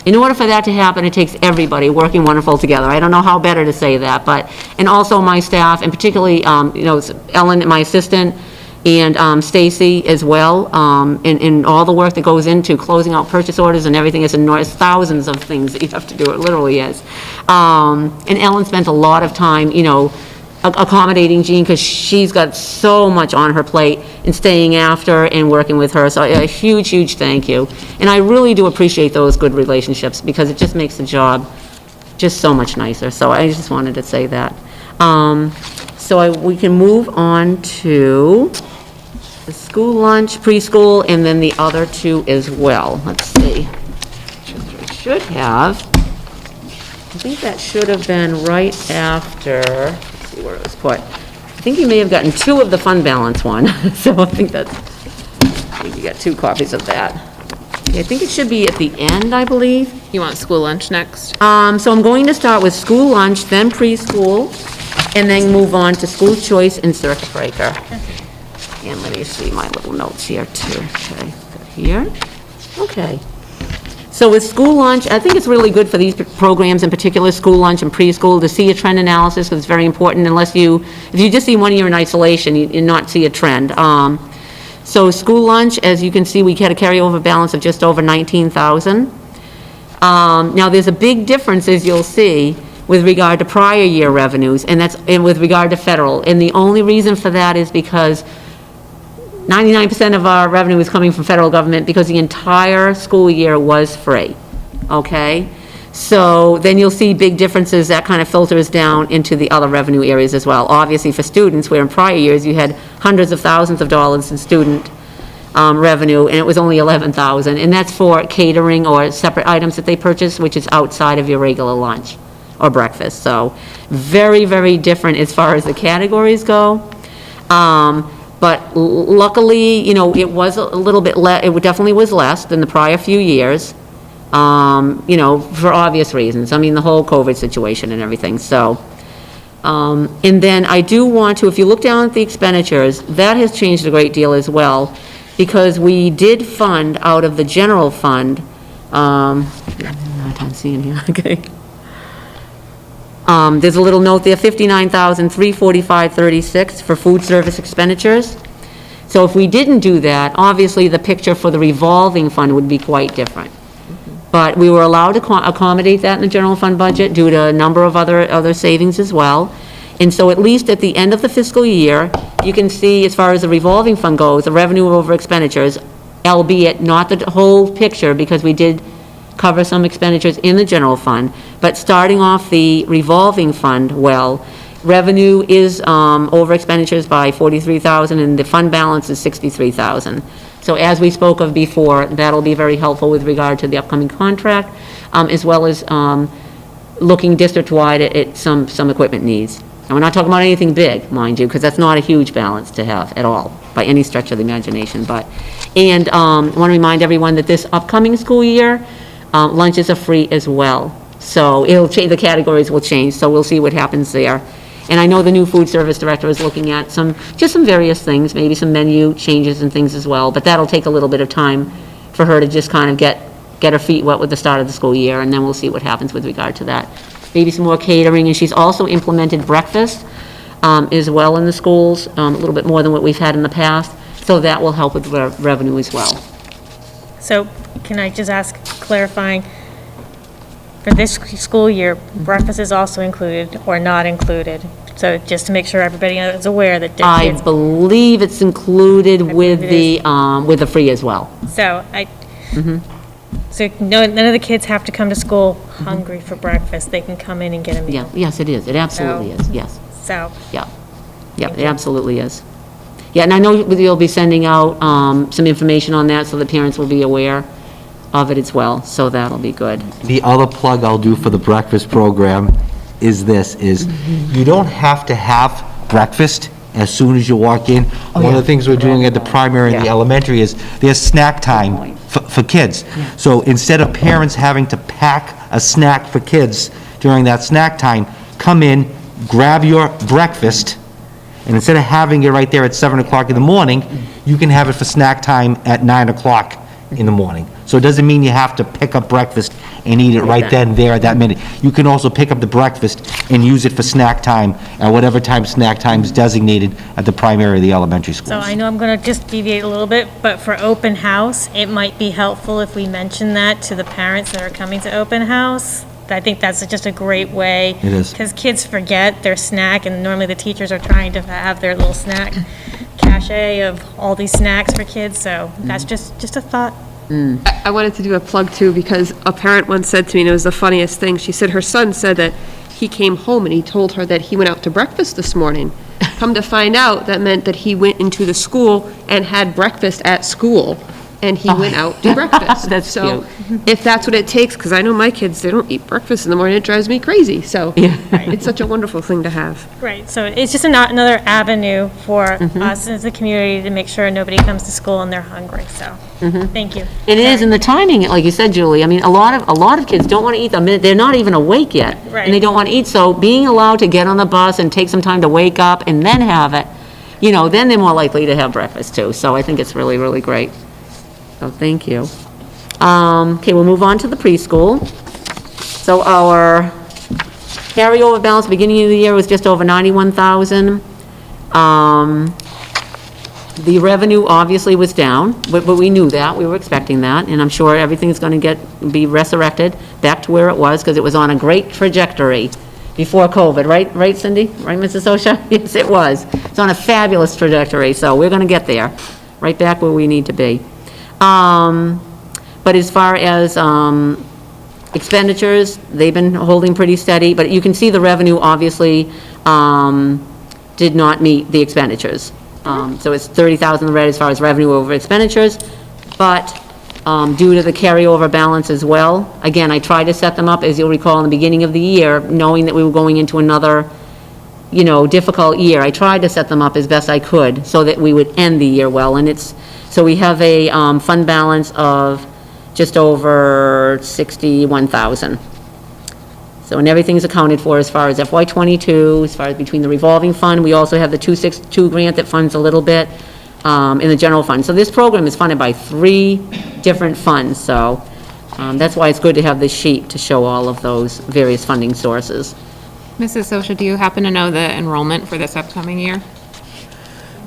in order for that to happen, it takes everybody working wonderful together. I don't know how better to say that, but, and also my staff, and particularly, Ellen, my assistant, and Stacy as well, in all the work that goes into closing out purchase orders and everything. It's enormous, thousands of things that you have to do, it literally is. And Ellen spent a lot of time, accommodating Jean, because she's got so much on her plate, and staying after and working with her. So a huge, huge thank you. And I really do appreciate those good relationships, because it just makes the job just so much nicer. So I just wanted to say that. We can move on to the school lunch, preschool, and then the other two as well. Let's see. I should have, I think that should have been right after, let's see where it was put. I think you may have gotten two of the fund balance one, so I think you got two copies of that. Okay, I think it should be at the end, I believe. You want school lunch next? So I'm going to start with school lunch, then preschool, and then move on to school choice and circuit breaker. And let me see my little notes here too. Okay, here. Okay. So with school lunch, I think it's really good for these programs, in particular school lunch and preschool, to see a trend analysis, because it's very important. If you just see 1 year in isolation, you not see a trend. So school lunch, as you can see, we had a carryover balance of just over 19,000. Now there's a big difference, as you'll see, with regard to prior year revenues, and with regard to federal. And the only reason for that is because 99% of our revenue is coming from federal government, because the entire school year was free, okay? So then you'll see big differences. That kind of filters down into the other revenue areas as well. Obviously for students, where in prior years you had hundreds of thousands of dollars in student revenue, and it was only 11,000, and that's for catering or separate items that they purchase, which is outside of your regular lunch or breakfast. So very, very different as far as the categories go. But luckily, it was a little bit less, it definitely was less than the prior few years, for obvious reasons. I mean, the whole COVID situation and everything, so. And then I do want to, if you look down at the expenditures, that has changed a great deal as well, because we did fund out of the general fund, I have time seeing here, okay. There's a little note there, $59,345.36 for food service expenditures. So if we didn't do that, obviously the picture for the revolving fund would be quite different. But we were allowed to accommodate that in the general fund budget due to a number of other savings as well. And so at least at the end of the fiscal year, you can see, as far as the revolving fund goes, the revenue over expenditures, albeit not the whole picture, because we did cover some expenditures in the general fund, but starting off the revolving fund, revenue is over expenditures by 43,000, and the fund balance is 63,000. So as we spoke of before, that'll be very helpful with regard to the upcoming contract, as well as looking district-wide at some equipment needs. And we're not talking about anything big, mind you, because that's not a huge balance to have at all, by any stretch of the imagination. I want to remind everyone that this upcoming school year, lunches are free as well. So it'll change, the categories will change, so we'll see what happens there. And I know the new food service director is looking at some various things, maybe some menu changes and things as well, but that'll take a little bit of time for her to just kind of get her feet wet with the start of the school year, and then we'll see what happens with regard to that. Maybe some more catering, and she's also implemented breakfast as well in the schools, a little bit more than what we've had in the past, so that will help with revenue as well. So can I just ask, clarifying, for this school year, breakfast is also included or not included? So just to make sure everybody is aware that the I kids. believe it's included with the free as well. So so none of the kids have to come to school hungry for breakfast. They can come in and get a meal. Yeah, yes, it is. It absolutely is, yes. So. Yeah, it absolutely is. Yeah, and I know you'll be sending out some information on that, so the parents will be aware of it as well, so that'll be good. The other plug I'll do for the breakfast program is you don't have to have breakfast as soon as you walk in. One of the things we're doing at the primary and the elementary is there's snack time for kids. So instead of parents having to pack a snack for kids during that snack time, come in, grab your breakfast, and instead of having it right there at 7 o'clock in the morning, you can have it for snack time at 9 o'clock in the morning. So it doesn't mean you have to pick up breakfast and eat it right then, there, at that minute. You can also pick up the breakfast and use it for snack time at whatever time snack time is designated at the primary or the elementary schools. So I know I'm going to just deviate a little bit, but for open house, it might be helpful if we mention that to the parents that are coming to open house. I think that's just a great way. It is. Because kids forget their snack, and normally the teachers are trying to have their little snack cachet of all these snacks for kids, so that's just a thought. I wanted to do a plug too, because a parent once said to me, and it was the funniest thing, she said her son said that he came home and he told her that he went out to breakfast this morning. Come to find out, that meant that he went into the school and had breakfast at school, and he went out to breakfast. That's So if that's what it takes, because I know my kids, they don't eat breakfast in the morning, it drives me crazy, so it's such a wonderful thing to have. Right, so it's just another avenue for us as a community to make sure nobody comes to school and they're hungry, so, thank you. It is, and the timing, like you said, Julie, I mean, a lot of kids don't want to eat them, they're not even awake yet. Right. And they don't want to eat, so being allowed to get on the bus and take some time to wake up and then have it, then they're more likely to have breakfast too, so I think it's really, really great. So, thank you. Okay, we'll move on to the preschool. So our carryover balance beginning of the year was just over 91,000. The revenue obviously was down, but we knew that, we were expecting that, and I'm sure everything's going to be resurrected back to where it was, because it was on a great trajectory before COVID, right, Cindy? Right, Mrs. Osha? Yes, it was. It's on a fabulous trajectory, so we're going to get there, right back where we need to be. But as far as expenditures, they've been holding pretty steady, but you can see the revenue obviously did not meet the expenditures. So it's 30,000 in the red as far as revenue over expenditures, but due to the carryover balance as well, again, I tried to set them up, as you'll recall, in the beginning of the year, knowing that we were going into another difficult year. I tried to set them up as best I could so that we would end the year well, and so we have a fund balance of just over 61,000. So, and everything's accounted for as far as FY '22, as far as between the revolving fund. We also have the 262 grant that funds a little bit in the general fund. So this program is funded by 3 different funds, so that's why it's good to have this sheet to show all of those various funding sources. Mrs. Sosha, do you happen to know the enrollment for this upcoming year?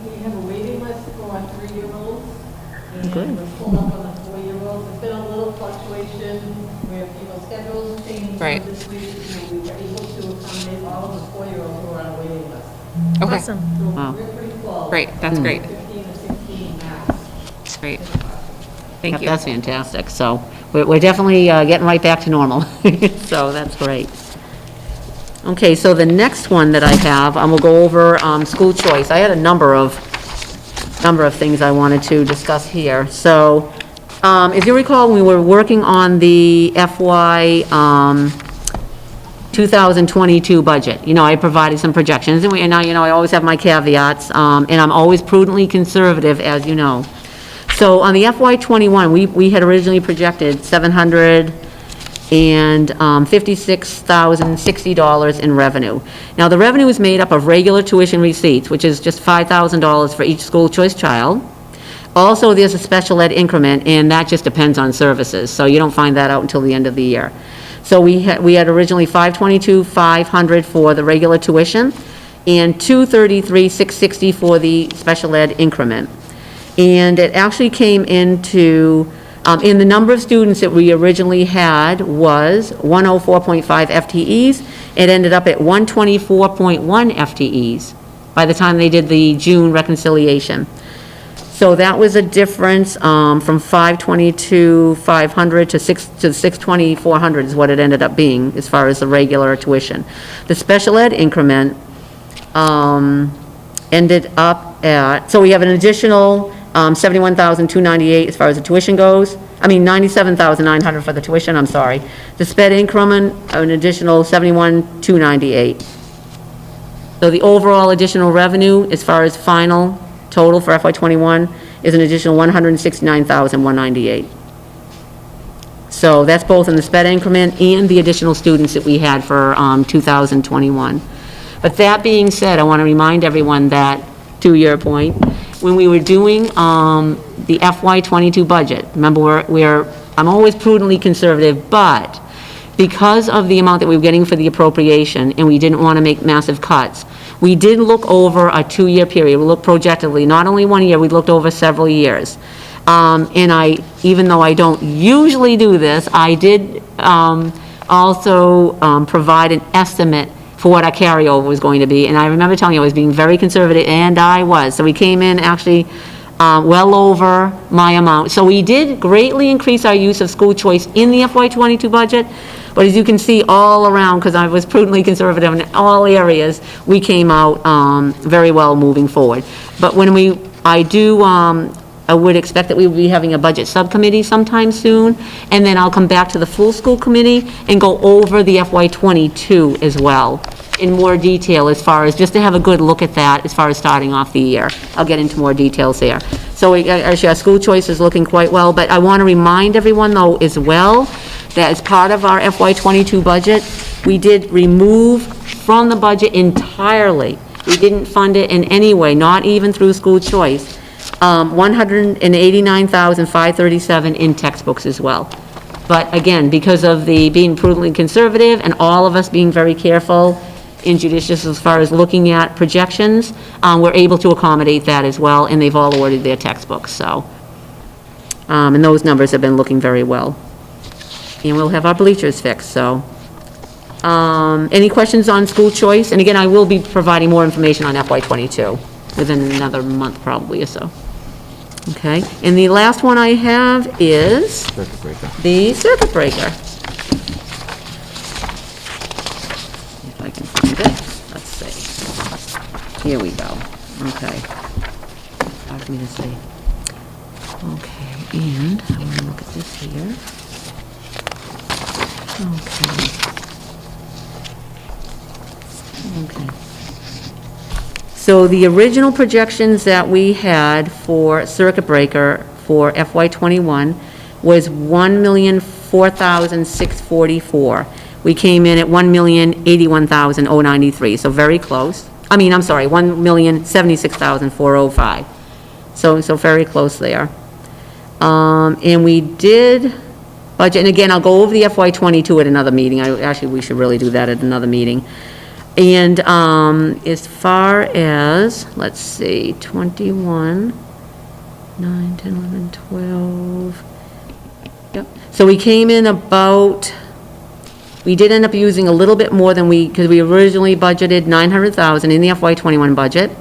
We have a waiting list for our 3-year-olds, and we're full up on the 4-year-olds. There's been a little fluctuation where people's schedules change. Right. This week, we were able to accommodate all of the 4-year-olds who are on a waiting list. Okay. Awesome. So Wow. we're pretty full. Great, that's great. 15 or 16 max. Great. Thank you. That's fantastic. So we're definitely getting right back to normal. So that's great. Okay, so the next one that I have, we'll go over school choice. I had a number of things I wanted to discuss here. So, if you recall, we were working on the FY 2022 budget. I provided some projections, and now, I always have my caveats, and I'm always prudently conservative, as you know. So on the FY '21, we had originally projected $756,060 in revenue. Now, the revenue is made up of regular tuition receipts, which is just $5,000 for each school choice child. Also, there's a special ed increment, and that just depends on services, so you don't find that out until the end of the year. So we had originally $522,500 for the regular tuition, and $233,660 for the special ed increment. And it actually came into, in the number of students that we originally had was 104.5 FTEs. It ended up at 124.1 FTEs by the time they did the June reconciliation. So that was a difference from 522,500 to 620,400 is what it ended up being as far as the regular tuition. The special ed increment ended up at, so we have an additional 71,298 as far as the tuition goes. I mean, 97,900 for the tuition, I'm sorry. The sped increment, an additional 71,298. So the overall additional revenue, as far as final total for FY '21, is an additional 169,198. So that's both in the sped increment and the additional students that we had for 2021. But that being said, I want to remind everyone that, to your point, when we were doing the FY22 budget, remember, I'm always prudently conservative, but because of the amount that we were getting for the appropriation, and we didn't want to make massive cuts, we did look over a 2-year period. We looked projectively, not only 1 year, we looked over several years. And even though I don't usually do this, I did also provide an estimate for what our carryover was going to be. And I remember telling you I was being very conservative, and I was. So we came in actually well over my amount. So we did greatly increase our use of school choice in the FY22 budget. But as you can see all around, because I was prudently conservative in all areas, we came out very well moving forward. But when I would expect that we will be having a budget subcommittee sometime soon, and then I'll come back to the full school committee and go over the FY22 as well in more detail, as far as just to have a good look at that as far as starting off the year. I'll get into more details there. So actually, our school choice is looking quite well, but I want to remind everyone, though, as well, that as part of our FY22 budget, we did remove from the budget entirely, we didn't fund it in any way, not even through school choice, $189,537 in textbooks as well. But again, because of the being prudently conservative and all of us being very careful and judicious as far as looking at projections, we're able to accommodate that as well, and they've all ordered their textbooks, so. And those numbers have been looking very well. And we'll have our bleachers fixed, so. Any questions on school choice? And again, I will be providing more information on FY22 within another month probably or so. Okay, and the last one I have is the circuit breaker. If I can find it, let's see. Here we go. Okay. Hard for me to see. Okay, and I want to look at this here. Okay. So the original projections that we had for circuit breaker for FY21 was $1,004,644. We came in at $1,081,093, so very close. I mean, I'm sorry, $1,076,405. So very close there. And we did budget, and again, I'll go over the FY22 at another meeting. Actually, we should really do that at another meeting. And as far as, let's see, 21, 9, 10, 11, 12. Yep. So we came in about, we did end up using a little bit more than because we originally budgeted $900,000 in the FY21 budget,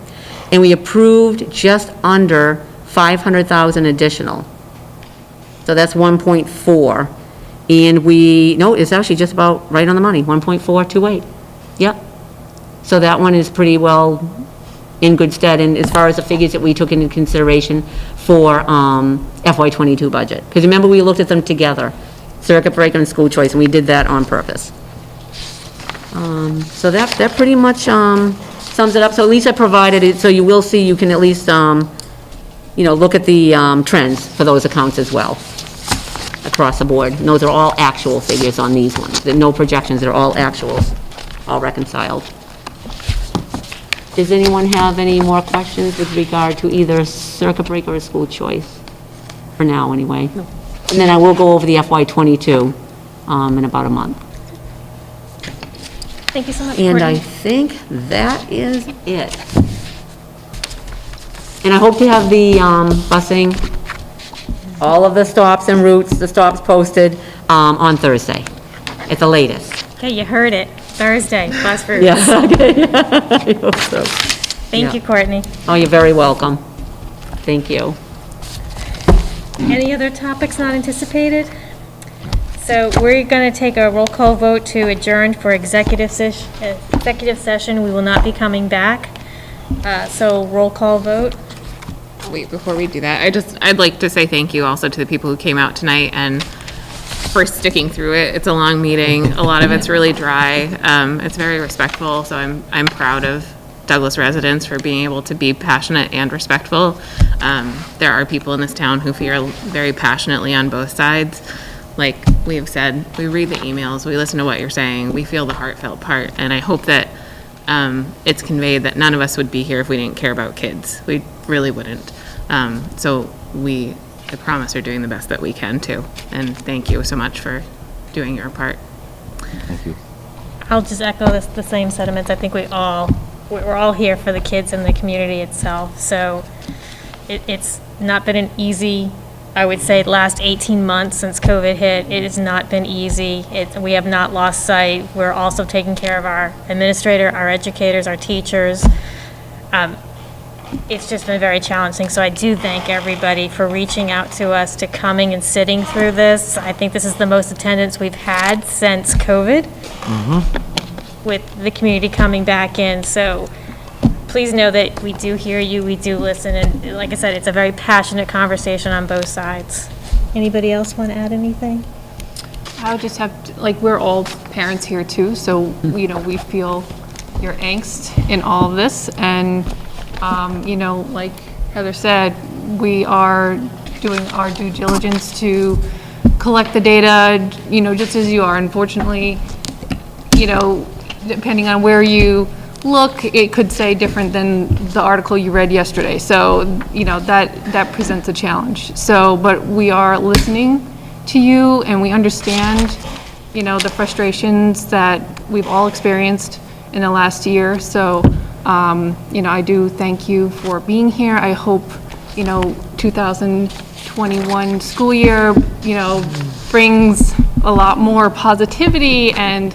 and we approved just under $500,000 additional. So that's 1.4. And it's actually just about right on the money, 1.428. Yep. So that one is pretty well in good stead, and as far as the figures that we took into consideration for FY22 budget. Because remember, we looked at them together, circuit breaker and school choice, and we did that on purpose. So that pretty much sums it up. So at least I provided it, so you will see, you can at least, look at the trends for those accounts as well, across the board. And those are all actual figures on these ones. There are no projections, they're all actuals, all reconciled. Does anyone have any more questions with regard to either circuit breaker or school choice? For now, anyway. No. And then I will go over the FY22 in about a month. Thank you so much, And Courtney. I think that is it. And I hope to have the busing, all of the stops and routes, the stops posted on Thursday at the latest. Okay, you heard it. Thursday, class routes. Yeah, okay, I hope so. Thank you, Courtney. Oh, you're very welcome. Thank you. Any other topics not anticipated? So we're going to take a roll call vote to adjourn for executive session. We will not be coming back. So roll call vote. Wait, before we do that, I'd like to say thank you also to the people who came out tonight and for sticking through it. It's a long meeting. A lot of it's really dry. It's very respectful, so I'm proud of Douglas residents for being able to be passionate and respectful. There are people in this town who feel very passionately on both sides. Like we have said, we read the emails, we listen to what you're saying, we feel the heartfelt part, and I hope that it's conveyed that none of us would be here if we didn't care about kids. We really wouldn't. So we, I promise, are doing the best that we can too. And thank you so much for doing your part. Thank you. I'll just echo the same sentiments. I think we're all here for the kids and the community itself. So it's not been an easy, I would say, last 18 months since COVID hit. It has not been easy. We have not lost sight. We're also taking care of our administrator, our educators, our teachers. It's just been very challenging. So I do thank everybody for reaching out to us, to coming and sitting through this. I think this is the most attendance we've had since COVID, with the community coming back in. So please know that we do hear you, we do listen, and like I said, it's a very passionate conversation on both sides. Anybody else want to add anything? I would just have, we're all parents here too, so, we feel your angst in all of this, and, like Heather said, we are doing our due diligence to collect the data, just as you are. Unfortunately, depending on where you look, it could say different than the article you read yesterday. So, that presents a challenge. So, but we are listening to you, and we understand, the frustrations that we've all experienced in the last year. So, I do thank you for being here. I hope, 2021 school year, brings a lot more positivity and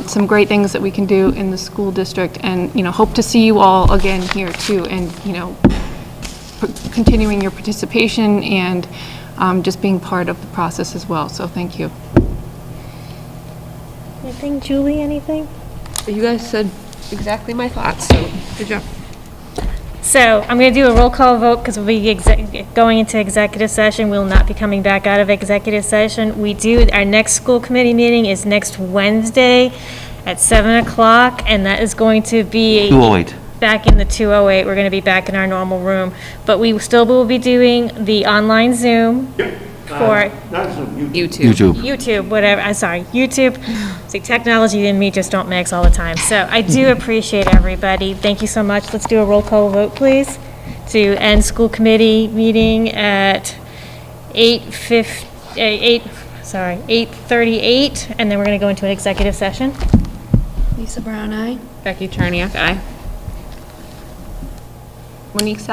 some great things that we can do in the school district, and, hope to see you all again here too, and, continuing your participation and just being part of the process as well. So thank you. Anything, Julie, anything? You guys said exactly my thoughts, so good job. So I'm going to do a roll call vote because we'll be going into executive session. We will not be coming back out of executive session. Our next school committee meeting is next Wednesday at 7 o'clock, and that is going to be 208. back in the 208. We're going to be back in our normal room. But we still will be doing the online Zoom for Not Zoom, YouTube, whatever. I'm sorry, YouTube. See, technology and me just don't mix all the time. So I do appreciate everybody. Thank you so much. Let's do a roll call vote, please, to end school committee meeting at 8:38, and then we're going to go into an executive session. Lisa Brown, aye. Becky Charniak, aye. Monique